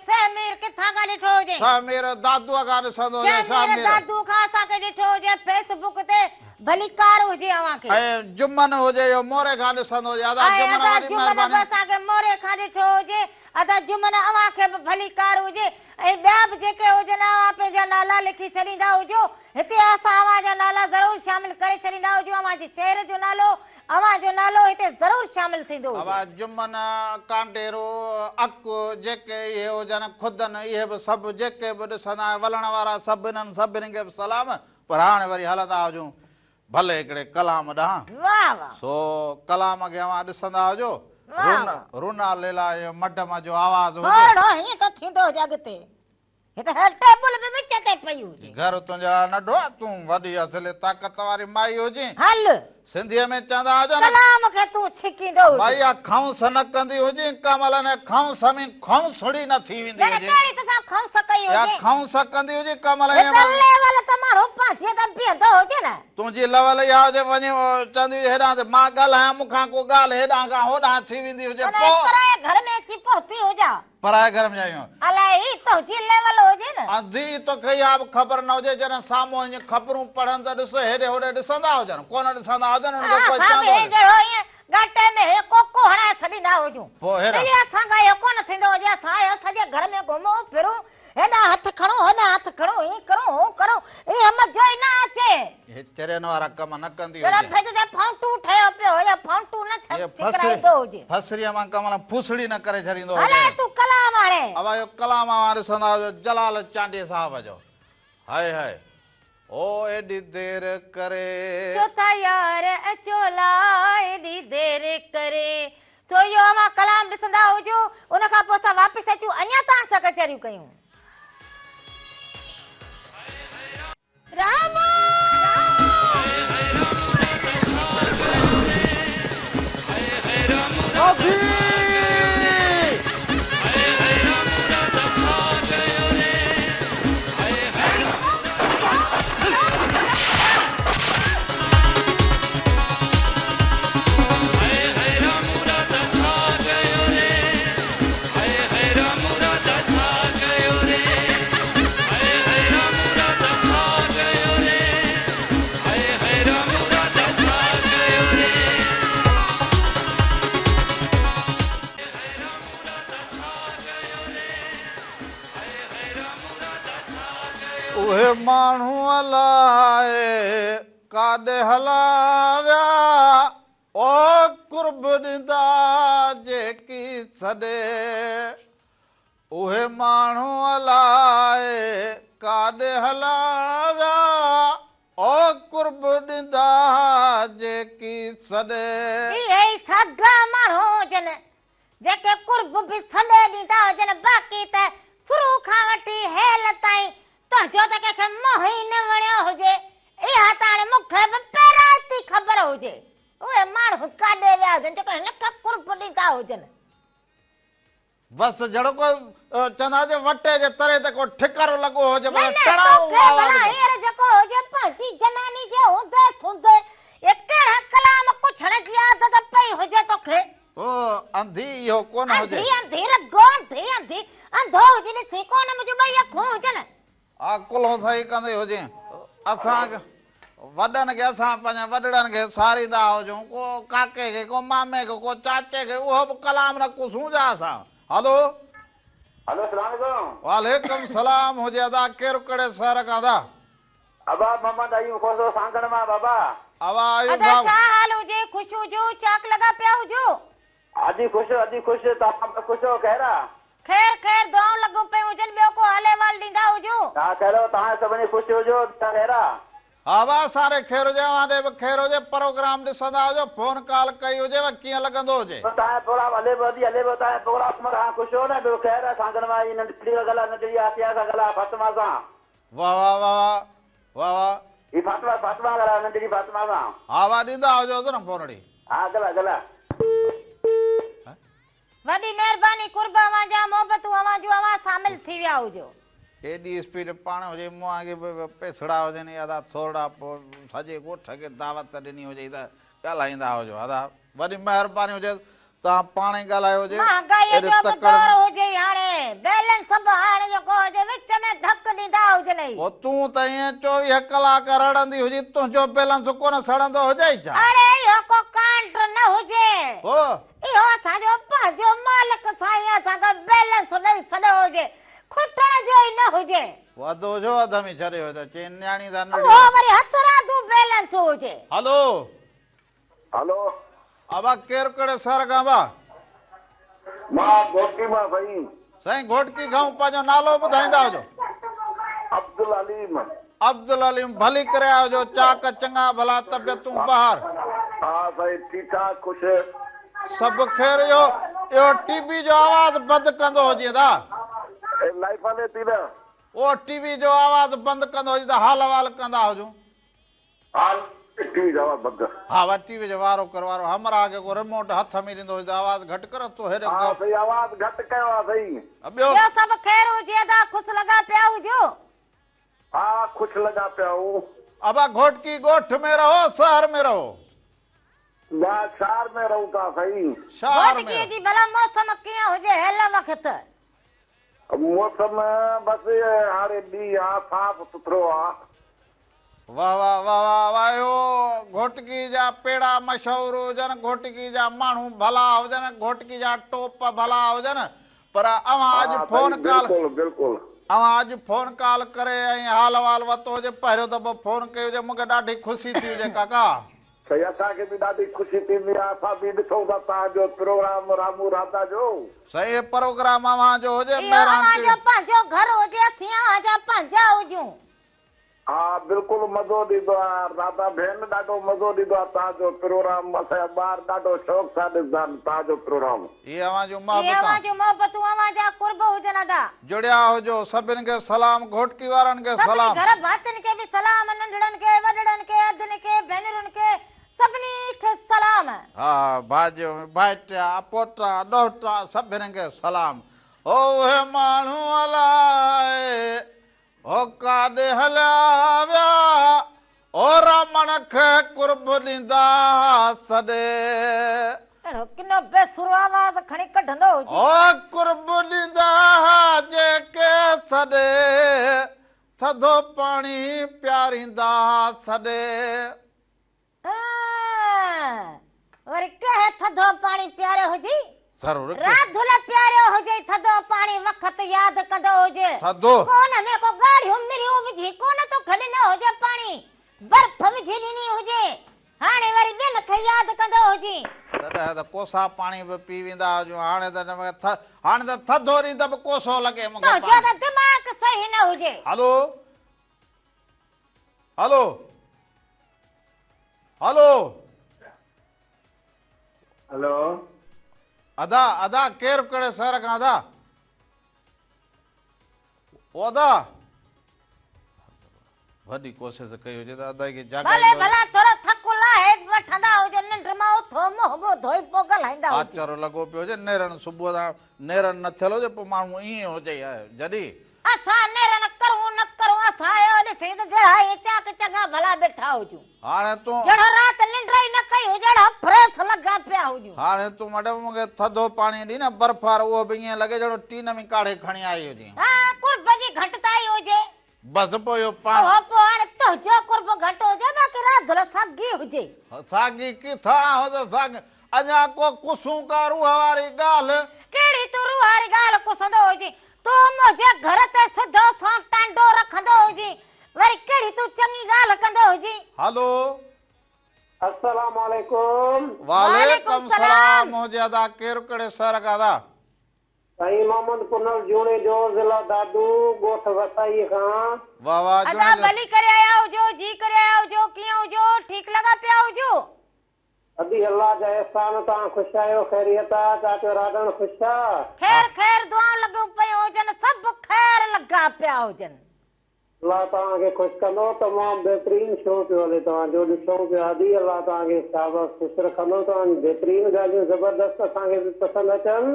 शामीर किथां खां ॾिठो हुजे शामीर दादूअ खां ॾिसंदो हुजे शामीर दादू खां असांखे ॾिठो हुजे फेसबुक ते भली कार हुजे अव्हांखे ऐं जुमन हुजे इहो मोरे खां ॾिसंदो हुजे अदा जुमन असांखे मोरे खां ॾिठो हुजे अदा जुमन अव्हांखे बि भली कार हुजे ऐं ॿिया बि जेके हुजनि अव्हां पंहिंजा नाला लिखी छॾींदा हुजो हिते असां अव्हांजा नाला ज़रूरु शामिल करे छॾींदा हुजो अव्हांजे शहर जो नालो अव्हांजो नालो हिते ज़रूरु शामिल थींदो जुमन कांटेरो अकु जेके इहे हुजनि खुदनि इहे बि सभु जेके बि ॾिसंदा वलण वारा सभिनी खे बि सलाम पर हाणे वरी हलंदा हुजूं भले हिकिड़े कलाम ॾांहुं सो कलाम खे अव्हां ॾिसंदा हुजो रूना लेला मडम जो आवाज़ हीअं त थींदो हुजे अॻिते टेबल बि विच ते पई हुजे घर तुंहिंजा नंढो तूं वॾी असले ताक़त वारी माई हुजे हल सिंधीअ में चवंदा हुजनि कलाम खे तूं छिकींदो भाई आ खौंस न कंदी हुजे कमल ने खौंस में खौंसड़ी न थी वेंदी हुजे केड़ी तसा खौंस कई हुजे या खौंस कंदी हुजे कमल ये लेवल त मारो पाछे त बीहंदो हुजे न तुंहिंजी लेवल या हुजे वञी चवंदी हेॾां ते मां ॻाल्हायां मूंखां को ॻाल्हि हेॾां खां होॾां थी वेंदी हुजे पोइ घर में अची पहुती हुजा पराए घर में जायूं अलाए तुंहिंजी लेवल हुजे न अधी तोखे इहा बि ख़बर न हुजे जॾहिं साम्हूं हीअं ख़बरूं पढ़नि त ॾिस हेॾे होॾे ॾिसंदा हुजनि कोन ॾिसंदा हुजनि गाटे में हे कोको हणाए छॾींदा हुजूं पोइ असांखां इहो कोन थींदो हुजे असां सॼे घर में घुमूं फिरूं हेॾां हथ खणो होॾां हथ खणो हीअं करो हो करो इहे मज़ो ई न अचे हे चरनि वारा कम न कंदी हुजे फाउंटू ठहियो पियो हुजे फाउंटू न ठहिंदो हुजे फसरीअ मां कमल फुसड़ी न करे छॾींदो हुजे तूं कलाम हाणे अब इहो कलाम ॾिसंदा हुजो जलाल चांडी साहब जो हाय हाय ओ एॾी देर करे चोथा यार अचोला एॾी देर करे तो इहो मां कलाम ॾिसंदा हुजो उन खां पोइ असां वापसि अचूं अञा तव्हां सां कचहरियूं कयूं राम उहे माण्हू अलाए काॾे हला विया ओ कुर्ब ॾींदा जेकी छॾे उहे माण्हू अलाए काॾे हला विया ओ कुर्ब ॾींदा जेकी छॾे इहे सगा माण्हू हुजनि जेके कुर्ब बि छॾे ॾींदा हुजनि बाक़ी त खां वठी हेल ताईं तुंहिंजो त कंहिंखे मोह ई न वणियो हुजे। इहा त हाणे मूंखे बि पहिरां थी ख़बर हुजे। उहे माण्हू काॾे विया हुजनि जेको हिन खे कुर्ब ॾींदा हुजनि। बस जड़ो को चंदा जे वटे जे तरे ते को ठिकर लगो हो जे न न टड़ाओ तोखे भला हींअर जेको हुजे पंहिंजी जनानी जे हूंदे थूंदे ये कहिड़ा कलाम पुछण जी आदत पई हुजे तोखे। ओ अंधी इहो कोन हुजे। अंधी अंधी रगो अंधी अंधी अंधो हुजे ॾिसी कोन मुंहिंजूं ॿई अखूं हुजनि। कुलो सही कंदे हुजे। असां वॾनि खे असां पंहिंजे वॾड़नि खे सारींदा हुजूं, को काके खे, को मामे खे, को चाचे खे, उहो बि कलाम न कुसूं जा असां। हेलो हेलो अस्सलाम वालेकुम। वालेकुम सलाम हुजे। अदा केरु कड़े शहर खां दा? अबा मोहम्मद अयूब खोसो सांगण मां बाबा। अवा आयू अदा साहब छा हाल हुजे? ख़ुशि हुजो, चाक लॻा पिया हुजो? अॼु ख़ुशि तव्हां ख़ुशि हो खैरा? ख़ैर ख़ैर दुआऊं लॻो पियूं हुजनि। ॿियो को हले वाल ॾींदा हुजो? हा कहिड़ो तव्हां सभिनी ख़ुशि हुजो खैरा? आवा सारे ख़ैर हुजे, अवां बि ख़ैर हुजे। प्रोग्राम ॾिसंदा हुजो, फोन कॉल कई हुजेव, कीअं लॻंदो हुजे? तव्हांजो प्रोग्राम हले पियो तव्हांजो प्रोग्राम खां ख़ुशि हो न? ॿियो खैर आहे सांगण मां नंढड़ी गला नंढड़ी आसिया सां गला फातिमा सां। वाह वाह वाह वाह वाह। ही फातिमा गला नंढड़ी फातिमा सां। हा वाह ॾींदा हुजो न फोन ॾी। हा गला वॾी महिरबानी कुर्बा अवां जा मोहबतूं अवां जूं अवां शामिल थी विया हुजो। एॾी स्पीड पाण हुजे, मुंहं अॻे पेसड़ा हुजनि या थोरा पोइ सॼे ॻोठ खे दावत ॾिनी हुजे त ॻाल्हाईंदा हुजो। अदा वॾी महिरबानी हुजे तव्हां पाण ई ॻाल्हायो हुजे। महांगाईअ जो बि दौर हुजे हाणे, बैलेंस सभु हाणे जेको हुजे विच में धक ॾींदा हुजनि। पोइ तूं त ईअं 24 कलाक रड़ंदी हुजी, तुंहिंजो बैलेंस कोन सड़ंदो हुजे छा? अरे इहो को कांड न हुजे। हो इहो असांजो पंहिंजो मालिक साईं असांखे बैलेंस ॾेई छॾियो हुजे, खुटण जो ई न हुजे। वधो जो अधमी छॾियो त चई न्याणी दा उहो वरी हथरादू बैलेंस हुजे। हलो हेलो अबा केरु कड़े सर खां बा? मां गोटी मां साईं साईं घोटकी खां पंहिंजो नालो ॿुधाईंदा हुजो। अब्दुल अलीम। अब्दुल अलीम भली करे आयो जो, चाक चङा भला तबियतूं बहार? हा साईं ठीक ठाक ख़ुशि सभु ख़ैर। इहो टीवी जो आवाज़ बंदि कंदो हुजे दा? लाइफ हले थी न? उहो टीवी जो आवाज़ बंदि कंदो हुजे त हाल वाल कंदा हुजूं। हाल टीवी जो आवाज़ बंदि। हा वा टीवी जो वारो कर वारो हमरा खे को रिमोट हथ में ॾींदो हुजे त आवाज़ घटि कर तो हेॾे। हा सही आवाज़ घटि कयो आहे साईं। ॿियो ॿियो सभु ख़ैर हुजे? अदा ख़ुशि लॻा पिया हुजो? हा ख़ुशि लॻा पिया हूं। अबा घोटकी ॻोठ में रहो शहर में रहो? मां शहर में रहूं था साईं। शहर घोटकीअ में जी भला मौसम कीअं हुजे हिन वक़्त? मौसम बसि हाणे ॾींहुं आहे साफ़ सुथरो आहे। वाह वाह वाह वाह वाह। इहो घोटकी जा पेड़ा मशहूर हुजनि, घोटकी जा माण्हू भला हुजनि, घोटकी जा टोप भला हुजनि, पर अवां अॼु फोन कॉल बिल्कुलु अवां अॼु फोन कॉल करे ऐं हाल वाल वरितो हुजे, पहिरियों दफ़ो फोन कयो हुजे, मूंखे ॾाढी ख़ुशी थी हुजे काका। सही असांखे बि ॾाढी ख़ुशी थींदी आहे। असां बि ॾिसूं था तव्हांजो प्रोग्राम रामू राधा जो। सही प्रोग्राम अवां जो हुजे। इहो अवां जो पंहिंजो घर हुजे, असीं अवां जा पंहिंजा हुजूं। हा बिल्कुलु मज़ो ॾींदो आहे राधा भेण, ॾाढो मज़ो ॾींदो आहे तव्हांजो प्रोग्राम। असांजा ॿार ॾाढो शौक़ सां ॾिसंदा आहिनि तव्हांजो प्रोग्राम। इहे अवां जूं इहे अवां जूं मोहबतूं अवां जा कुर्ब हुजनि। अदा जुड़िया हुजो। सभिनि खे सलाम, घोटकी वारनि खे सभिनी सलाम। घर भातियुनि खे बि सलाम, नंढड़नि खे, वॾड़नि खे, अधनि खे, भेनरुनि खे, सभिनी खे सलाम। हा भाॼियो भाइटिया पोटा ॾोहिटा सभिनि खे सलाम। ओ हे माण्हू अलाए ओ काॾे हलिया विया, ओ रमण खे कुर्ब ॾींदा सॾे। अहिड़ो किनो बेसुरो आवाज़ खणी कढंदो हुजे। ओ कुर्ब ॾींदा जेके सॾे, थधो पाणी प्यारींदा सॾे। वरी कहे थधो पाणी प्यारो हुजे, ज़रूर राधुल प्यारो हुजे, थधो पाणी वक़्त यादि कंदो हुजे, थधो कोन में को गाढ़ियूं मिरियूं विझी कोन तो खणी न हुजे, पाणी बर्फ विझी ॾिनी हुजे, हाणे वरी ॿियनि खे यादि कंदो हुजे। तॾहिं त कोसा पाणी बि पी वेंदा हुजूं। हाणे त थधो ॾींहुं त बि कोसो लॻे मूंखे। तुंहिंजो त दिमाग़ सही न हुजे। हलो हलो हलो हेलो अदा अदा केरु कड़े शहर खां अदा? ओदा वॾी कोशिश कई हुजे त अदायगी भले जाॻाईंदो भला थोरो थकुला हेठि वठंदा हुजो निंड मां उथो मुंहुं धोई पोइ ॻाल्हाईंदा हुजो आचर लॻो पियो हुजे नेरनि सुबुह सां नेरनि न थियल हुजे पोइ माण्हू ईअं हुजे जॾहिं असां नेरन करूं असां आयो ॾिसी त जहिड़ा हे चाक चङा भला वेठा हुजूं हाणे तूं जहिड़ो राति निंड ई न कई हुजे जहिड़ा फ्रेश लॻा पिया हुजूं हाणे तूं मैडम मूंखे थधो पाणी ॾी न बर्फ़ उहो बि ईअं लॻे ॼणो टीन में काढ़े खणी आई हुजे हा कुर्ब जी घटिताई हुजे बसि पोइ इहो पाणी ओहो पोइ हाणे तुंहिंजो कुर्ब घटि हुजे बाक़ी राधुल साॻी हुजे साॻी किथां हो त साॻी अञा को कुसूं का रूह वारी ॻाल्हि कहिड़ी तूं रूहारी ॻाल्हि कुसंदो हुजी तूं मुंहिंजे घर ते सिधो सां टांडो रखंदो हुजी वरी कहिड़ी तूं चङी ॻाल्हि कंदो हुजी हलो अस्सलाम वालेकुम। वालेकुम सलाम मुंहिंजे अदा केरु कहिड़े शहर खां अदा साईं मोहम्मद कुनल जूणे जो ज़िला दादू ॻोठ वसाई खां। वाह वाह अदा भली करे आया हुजो जी करे आया हुजो कीअं हुजो ठीकु लॻा पिया हुजो अदी अल्लाह जा एहसान तव्हां ख़ुशि आहियो ख़ैरियत आहे चाचो राधण ख़ुशि आहे ख़ैर ख़ैर दुआऊं लॻियूं पियूं हुजनि सभु ख़ैर लॻा पिया हुजनि अल्लाह तव्हांखे ख़ुशि कंदो तमामु बहितरीन शो पियो हले तव्हांजो ॾिसो पियो अदी अल्लाह तव्हांखे शाबाश ख़ुशि रखंदो तव्हांजी बहितरीन ॻाल्हियूं ज़बरदस्त असांखे बि पसंदि अचनि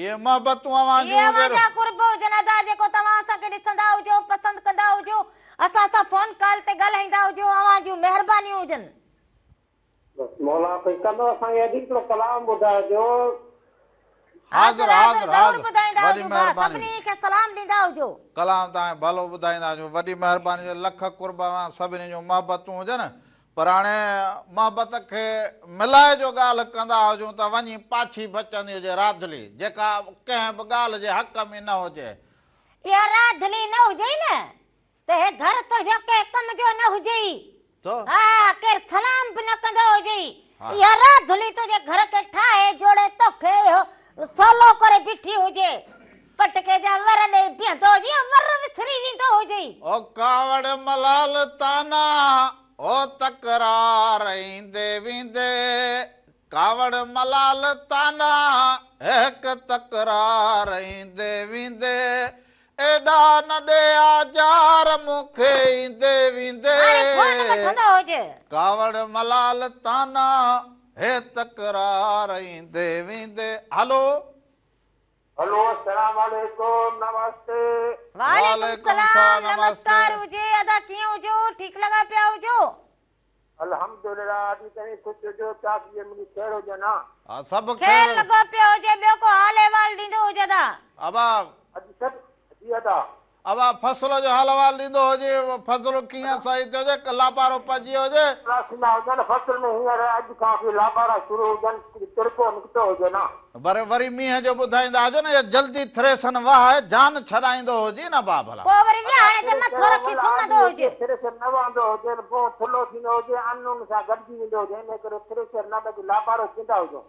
ये मोहब्बतूं अवां ये अवांजा कुर्ब हुजनि अदा जेको तव्हां असांखे ॾिसंदा हुजो पसंदि कंदा हुजो असां सां फोन कॉल ते ॻाल्हाईंदा हुजो अवां जूं महिरबानियूं हुजनि मौला ख़ुशि कंदो असांखे अदी हिकिड़ो कलाम ॿुधाइजो हाज़िर हाज़िर ज़रूरु ॿुधाईंदा वॾी हुजो महिरबानी सभिनी खे सलाम ॾींदा हुजो कलाम तव्हां भलो ॿुधाईंदा हुजो वॾी महिरबानी लख कुर्ब अवां सभिनी जूं मोहबतूं हुजनि पर हाणे मोहबत खे मिलाए जो ॻाल्हि कंदा हुजूं त वञी पाछी बचंदी हुजे राधली जेका कंहिं बि ॻाल्हि जे हक़ में न हुजे इहा राधली न हुजे न त हे घर तुंहिंजो कंहिं कम जो न हुजे तो हा केरु सलाम बि न कंदो हुजे हा। इहा राधली तुंहिंजे घर खे ठाहे जोड़े तोखे सोलो करे बीठी हुजे पटके जा वर ॾे बीहंदो हुजे वर विसरी वेंदो हुजे ओ कावड़ मलाल ताना ओ तकरार ईंदे वेंदे कावड़ मलाल ताना हिक तकरार ईंदे वेंदे एॾा न ॾिया जार मूंखे ईंदे वेंदे हाणे फोन वठंदो हुजे कावड़ मलाल ताना हे तकरार ईंदे वेंदे हलो हेलो अस्सलाम वालेकुम नमस्ते वालेकुम सलाम नमस्कार हुजे अदा कीअं हुजो ठीकु लॻा पिया हुजो अल्हम्दुलिल्लाह अॼु ताईं ख़ुशि हुजो चाची मुंहिंजी ख़ैर हुजे न हा, सभु ख़ैर ख़ैर लॻो पियो हुजे ॿियो को हाल अहिवाल ॾींदो हुजे अदा अबा अॼु सभु जी अदा अबा फसल जो हाल अहिवाल ॾींदो हुजे फसल कीअं सही थियो हुजे लापारो पइजी हुजे थींदा हुजनि फसल में हींअर अॼु खां वठी लापारा शुरू हुजनि तिरको निकितो हुजे न वरी मींहं जो ॿुधाईंदा हुजो न जल्दी थ्रेसन वाह जान छॾाईंदो हुजे न बा भला पोइ वरी विहाणे ते मथो रखी सुम्हंदो हुजे थ्रेसर न वहंदो हुजे पोइ थुल्हो थींदो हुजे अनून सां गॾिजी वेंदो हुजे इन करे थ्रेसर न बि लापारो थींदा हुजो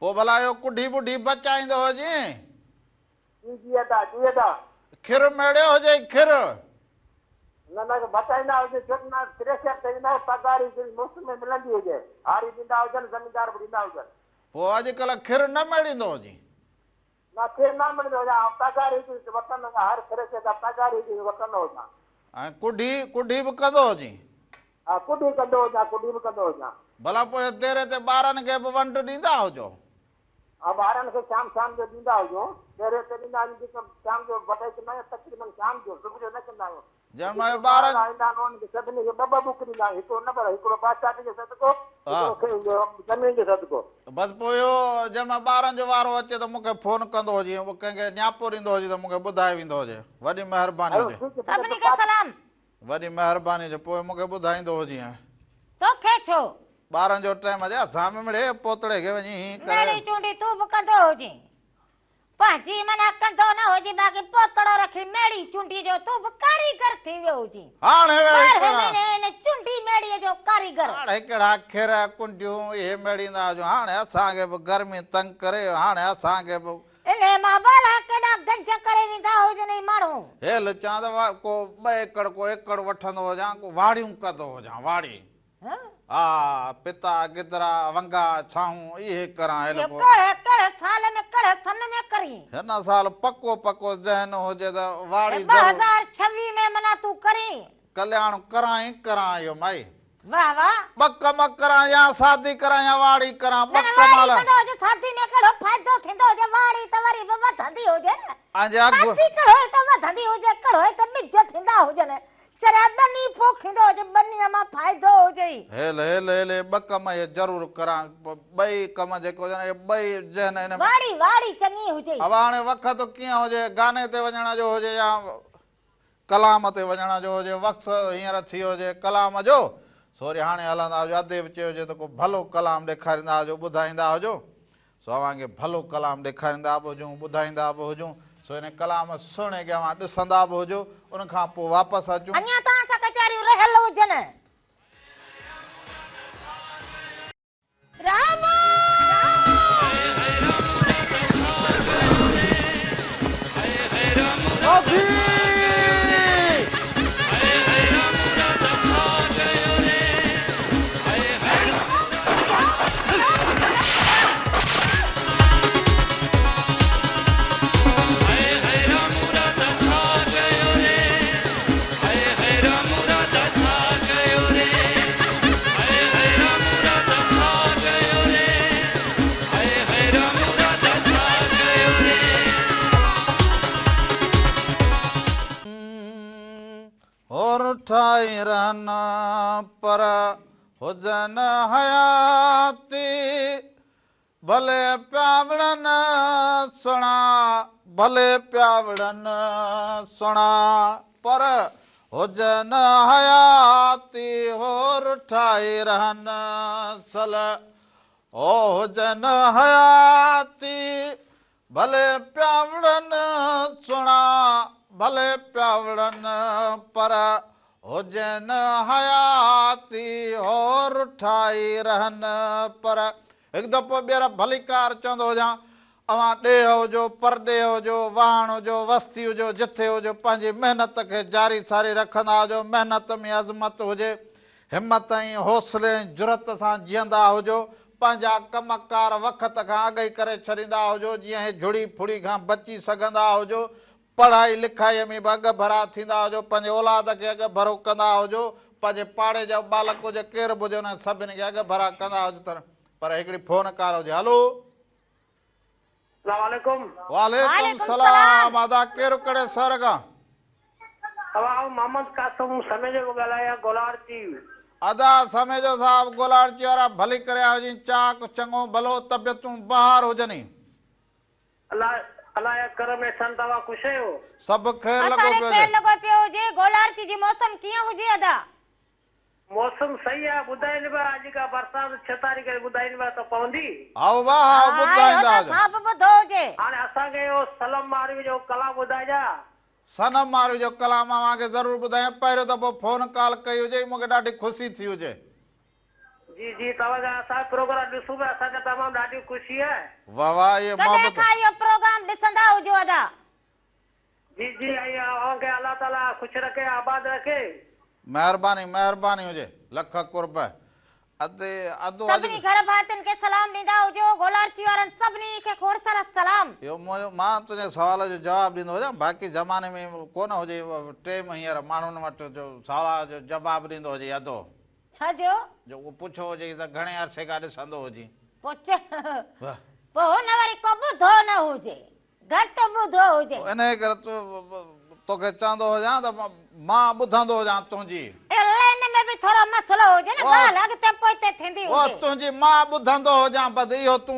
पोइ भला इहो कुढी बुढी बचाईंदो हुजे जी अदा जी अदा खिर मेड़ियो हुजे खिर न न बचाईंदा हुजे छो न थ्रेसर ते ईंदा पघारी मुफ़्त में मिलंदी हुजे हारी ॾींदा हुजनि ज़मीनदार बि ॾींदा हुजनि पोइ अॼुकल्ह खिर न मेड़ींदो हुजे न फिर न मिलंदो हुजे पघारी वठंदो हर थ्रेसर जा पघारी वठंदो हुजां ऐं कुढी बि कंदो हुजे हा कुॾी कंदो हुजां कुॾी बि कंदो हुजां भला पोइ देरे ते ॿारनि खे बि वंड ॾींदा हुजो हा ॿारनि खे शाम जो ॾींदा हुजो देरे ते ॾींदा आहियूं शाम जो वठाई कंदा आहियूं तक़रीबन शाम जो सुबुह जो न कंदा आहियूं जंहिं महिल ॿारनि ईंदा आहिनि उन्हनि खे सभिनी खे ॿ बुक ॾींदा आहियूं हिकिड़ो न पर हिकिड़ो बादशाह जो सदको ज़मीन जो सदको बसि पोइ इहो जंहिं महिल ॿारनि जो वारो अचे त मूंखे फोन कंदो हुजे कंहिंखे न्यापो ॾींदो हुजे त मूंखे ॿुधाए वेंदो हुजे वॾी महिरबानी हुजे सभिनी खे सलाम वॾी महिरबानी हुजे पोइ मूंखे ॿुधाईंदो हुजे तोखे छो ॿारनि जो टाइम अचे असां में मिड़े पोतड़े खे वञी मेरी चूंडी तूं बि कंदो हुजे पंहिंजी मना कंदो न हुजे बाक़ी पोतड़ो रखी मेड़ी चूंडी जो तूं बि कारीगर थी वियो हुजे हाणे चूंडी मेड़ीअ जो कारीगर हाणे कहिड़ा खीर कुंडियूं इहे मेड़ींदा हुजूं हाणे असांखे बि गर्मी तंग करे हाणे असांखे बि इन मां बाला केॾा गंज करे वेंदा हुजनि माण्हू हेल चवां त को 2 एकड़ को एकड़ वठंदो हुजां को वाड़ियूं कंदो हुजां वाड़ी पिता गिदरा वंगा छाऊं ये करा ये कड़े साल में कड़े सन में करी है ना साल पक्को पक्को जहन हो जे त वाड़ी 2026 में मना तू करी कल्याण करा यो माई वाह वाह बक करा या शादी करा या वाड़ी करा बक माला शादी में कड़ो फायदो थिंदो जे वाड़ी तवरी बाबा धंधी हो जे ना आजे अग शादी करो त धंधी हो जे कड़ो त बिज थिंदा हो जे ने चरे बनी पोखिंदो जे बनी में फायदो हो जई हेले बक ये जरूर करा बई कम जेको जने बई जन ने वाड़ी चंगी हो जई अब हाणे वक्त किया हो जे गाने ते वजणा जो हो जे या कलाम ते वजणा जो हो जे वक्त हियर थी हो जे कलाम जो सोरी हाणे हलंदा हुजो अधे विच हुजे त को भलो कलाम ॾेखारींदा हुजो ॿुधाईंदा हुजो सो अव्हांखे भलो कलाम ॾेखारींदा बि हुजूं ॿुधाईंदा बि हुजूं सो इन कलाम सुणे के अव्हां ॾिसंदा बि हुजो उन खां पोइ वापसि अचूं अञा तव्हां सां कचहरियूं रहियल हुजनि राम ठाई रहना पर हुजन हयाती भले प्यावड़न सुना भले प्यावड़न सुना पर हुजन हयाती होर ठाई रहन सल ओ हुजन हयाती भले प्यावड़न सुना भले प्यावड़न पर हुजन हयाती और ठाई रहन पर एक दफ़ो ॿीहर भलीकार चवंदो हुजां अवां ॾेह हुजो परॾे हुजो वाहण हुजो वस्ती हुजो जिथे हुजो पंहिंजी महिनत खे जारी सारी रखंदा हुजो महिनत में अज़मत हुजे हिम्मत ऐं हौसले ऐं जुरत सां जीअंदा हुजो पंहिंजा कमकार वक़्त खां अॻु ई करे छॾींदा हुजो जीअं झुड़ी फुड़ी खां बची सघंदा हुजो पढ़ाई लिखाईअ में बि अॻु भरा थींदा हुजो पंहिंजे औलाद खे अॻु भरो कंदा हुजो पंहिंजे पाड़े जा बालक हुजे केर बि हुजे उन सभिनी खे अॻु भरा कंदा हुजो पर हिकिड़ी फोन कार हुजे हलो वालेकुम सलाम अदा केरु कहिड़े शहर खां मोहम्मद कासिम समेजो ॻाल्हायां गोलारची अदा समेजो साहब गोलारची वारा भली करे हुजे चाक चङो भलो तबियतूं बहार हुजनि अलाह कर में सन तवा खुश हो सब खैर लगो पियो हुजे गोलारची जी मौसम कीअं हुजे अदा मौसम सही है बुधाइन बा आज का बरसात 6 तारीख के बुधाइन बा तो पवंदी आओ वाह बुधाइंदा साहब बुधो हुजे हाने असा के ओ सलाम मारवी जो कलाम बुधाइजा सनम मारवी जो कलाम आवा के जरूर बुधाए पहिरो दफो फोन कॉल कई हुजे मुके ॾाढी खुशी थी हुजे जी तवा का असा प्रोग्राम ॾिसू बा असा के तमाम ॾाढी खुशी है वाह वाह ये मोहब्बत का यो प्रोग्राम ॾिसंदा हुजो अदा जी आई के अल्लाह ताला खुश रखे आबाद रखे मेहरबानी हुजे लख कुर्ब अदे अदो सभिनी घर भातन के सलाम ॾींदा हुजो गोलारची वारन सभिनी खे खोर सारा सलाम यो मां तुझे सवाल जो जवाब ॾींदो हुजां बाक़ी ज़माने में कोन हुजे टेम हींअर माण्हुनि वटि जो सवाल जो जवाब ॾींदो हुजे अदो छा जो वो पुछो हुजे त घणे अरसे खां ॾिसंदो हुजे पुछ पोइ न वरी को ॿुधो न हुजे घटि ॿुधो हुजे इन करे तोखे चवंदो हुजां त मां ॿुधंदो हुजां तुंहिंजी लाइन में बि थोरो मसलो हुजे न ॻाल्हि अॻिते पोइते थींदी हुजे ओ तुंहिंजी मां ॿुधंदो हुजां बस इहो तूं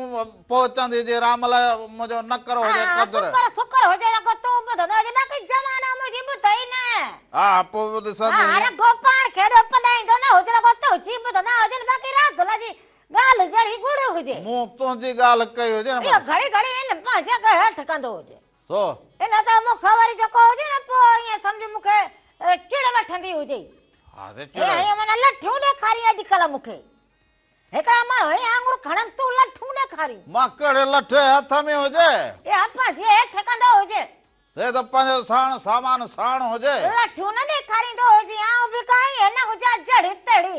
पहुचंदी जे राम लाइ मुंहिंजो न करो हुजे क़दर शुक्र हुजे न को तूं ॿुधंदो हुजे बाक़ी ज़मानो मुंहिंजी ॿुधई न हा पोइ ॾिसंदी अरे गोपाण खेॾो पलाईंदो न हुजे को तुंहिंजी ॿुधंदा हुजे बाक़ी राधुला जी ॻाल्हि जहिड़ी गुड़ हुजे मूं तुंहिंजी ॻाल्हि कई हुजे न इहो घड़ी घड़ी इन पंहिंजे खे हेठि कंदो हुजे सो इन त मूंखे वरी जेको हुजे न पोइ ईअं सम्झ मूंखे चिड़ वठंदी हुजे हा ते हे माना लठूं ॾेखारी अॼुकल्ह मूंखे हिकिड़ा माण्हू हे आङुर खणनि तूं लठूं ॾेखारी मां कहिड़े लठे हथ में हुजे हे पंहिंजे हेठि कंदो हुजे हे त पंहिंजो सामान साण हुजे लठूं न ॾेखारींदो हुजे आउं बि काई न हुजां जड़ी तड़ी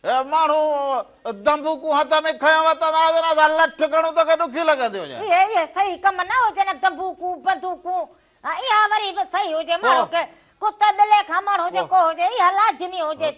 माण्हू दंबूकू हथ में खयो वठंदा लठ खणूं त ॾुखी लॻंदी हुजे। ये सही कम न हुजे न दंबूकू बंदूकू इहा वरी बि सही हुजे माण्हू खे कुत्ते ॿिले खां माण्हू जेको हुजे इहा लाज़मी हुजे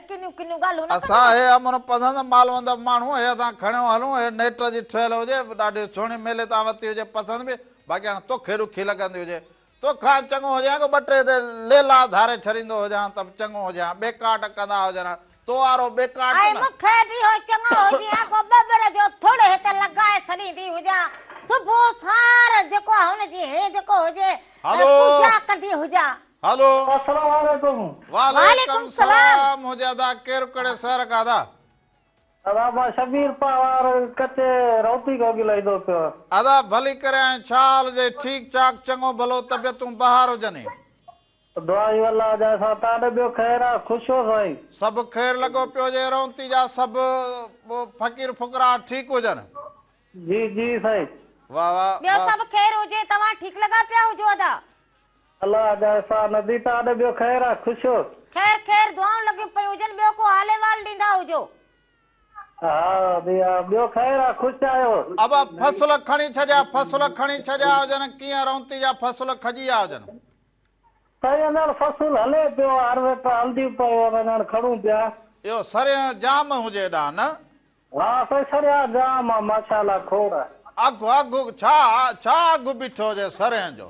किनियूं ॻाल्हियूं असां हे अमन पसंदि मालवंद माण्हू हे असां खणियो हलूं हे नेट जी ठहियल हुजे ॾाढी सुहिणी मेले तां वरिती हुजे पसंदि बि बाक़ी हाणे तोखे ॾुखी लॻंदी हुजे तोखां चङो हुजे ॿ टे ते लेला धारे छॾींदो हुजां त चङो हुजां बेकाट कंदा हुजनि तो वारो बेकाट मूंखे बि हो चङो हुजे को ॿबर जो थोड़े हिते लॻाए छॾींदी हुजां सुबुह सार जेको हुनजी हे जेको हुजे पूजा कंदी हुजां। हेलो अस्सलाम वालेकुम। वालेकुम सलाम हुजे अदा केरु कड़े शहर का अदा अदा मां शबीर पवार कचे रोटी को गिलाईंदो पियो। अदा भली करे छाल जे ठीक ठाक चङो भलो तबियतूं बहार हुजनि दुआई अल्लाह जा सा ताने ॿियो ख़ैर आहे ख़ुशि हो साईं सभु ख़ैर लॻो पियो जे रौंती जा सभु फ़क़ीर फुकरा ठीक हुजनि। जी जी साईं वाह वाह ॿियो सभु ख़ैर हुजे तव्हां ठीक लॻा पिया हुजो अदा अल्लाह जा सा नदी ताने ॿियो ख़ैर आहे ख़ुशि हो ख़ैर ख़ैर दुआऊं लॻियूं पयूं हुजनि ॿियो को हाले वाल ॾींदा हुजो। हा ॿियो ख़ैर आहे ख़ुशि आहियो। अब फसल खणी छॾिया हुजनि कीअं रौंती जा फसल खजी विया हुजनि साईं अञा फसल हले पियो हार्वेस्टर हलंदी पियो अञा खणूं पिया इहो सरिया जाम हुजे ॾांहुं न हा साईं सरिया जाम आहे माशाल्लाह खोड़ आहे अघु छा अघु बीठो हुजे सरिया जो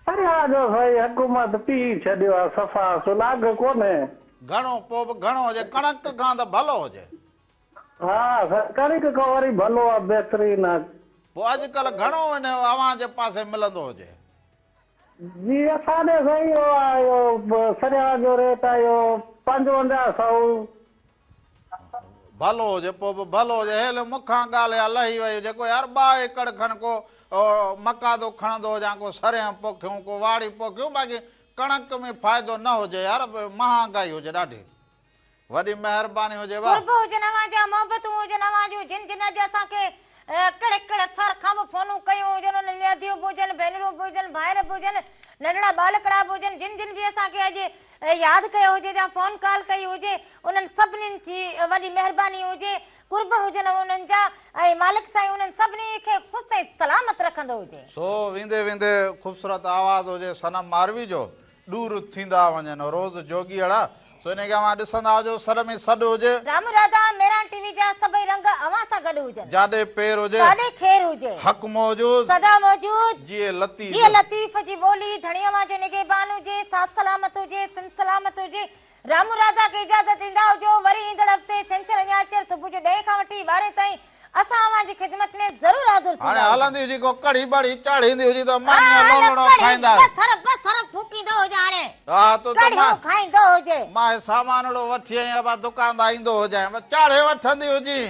सरिया जो साईं हुकूमत पी छॾियो आहे सफ़ा सुलाग कोन्हे घणो पोइ बि घणो हुजे कणक खां त भलो हुजे हा कणिक खां वरी भलो आहे बहितरीन आहे पोइ अॼुकल्ह घणो हिन अवां जे पासे मिलंदो हुजे जी असांजे साईं इहो आहे इहो सरिया जो रेट आहे इहो 5500 भलो हुजे पोइ बि भलो हुजे हेल मूंखां ॻाल्हि आहे लही वई जेको यार 2 एकड़ खनि को मकादो खणंदो हुजां को सरिया पोखियूं को वाड़ी पोखियूं बाक़ी कणक में फ़ाइदो न हुजे यार महांगाई हुजे ॾाढी वॾी महिरबानी हुजे मोहबतूं हुजनि अवां जिन जिन अॼु असांखे कड़े कड़े सर खां बि फोनूं कयूं हुजनि उन्हनि नदियूं बि हुजनि भेनरूं बि हुजनि भाइर बि हुजनि नंढड़ा बालकड़ा बि हुजनि जिन जिन बि असांखे अॼु यादि कयो हुजे या फोन कॉल कई हुजे उन्हनि सभिनीनि जी वॾी महिरबानी हुजे कुर्ब हुजनि उन्हनि जा ऐं मालिक साईं उन्हनि सभिनी खे ख़ुशि ऐं सलामत रखंदो हुजे सो वेंदे वेंदे ख़ूबसूरत आवाज़ हुजे सनम मारवी जो दूर थींदा वञनि रोज़ जोगी अड़ा सो इन खे अवां ॾिसंदा हुजो सर में सॾु हुजे राम राधा मेरा टीवी जा सभई रंग अवां सां गॾु हुजनि जाॾे पेर हुजे जाॾे ख़ैर हुजे हक़ मौजूद सदा मौजूद जीअं लतीफ़ जी ॿोली धणीअ वां जो निगहबान हुजे साथ सलामत हुजे सिंध सलामत हुजे राम राधा खे इजाज़त ॾींदा हुजो वरी ईंदड़ हफ़्ते छंछर या आर्चर सुबुह जो 10 खां वठी 12 ताईं असां अवां जी ख़िदमत में ज़रूर हाज़िर थींदा हाणे हलंदी हुजी को कढ़ी बड़ी चाढ़ींदी हुजी त मानी लोलड़ो खाईंदा सर फूकींदो हुजे हाणे हा तो खाईंदो हुजे मां सामानड़ो वठी आई दुकान तां ईंदो हुजां चाढ़े वठंदी हुजी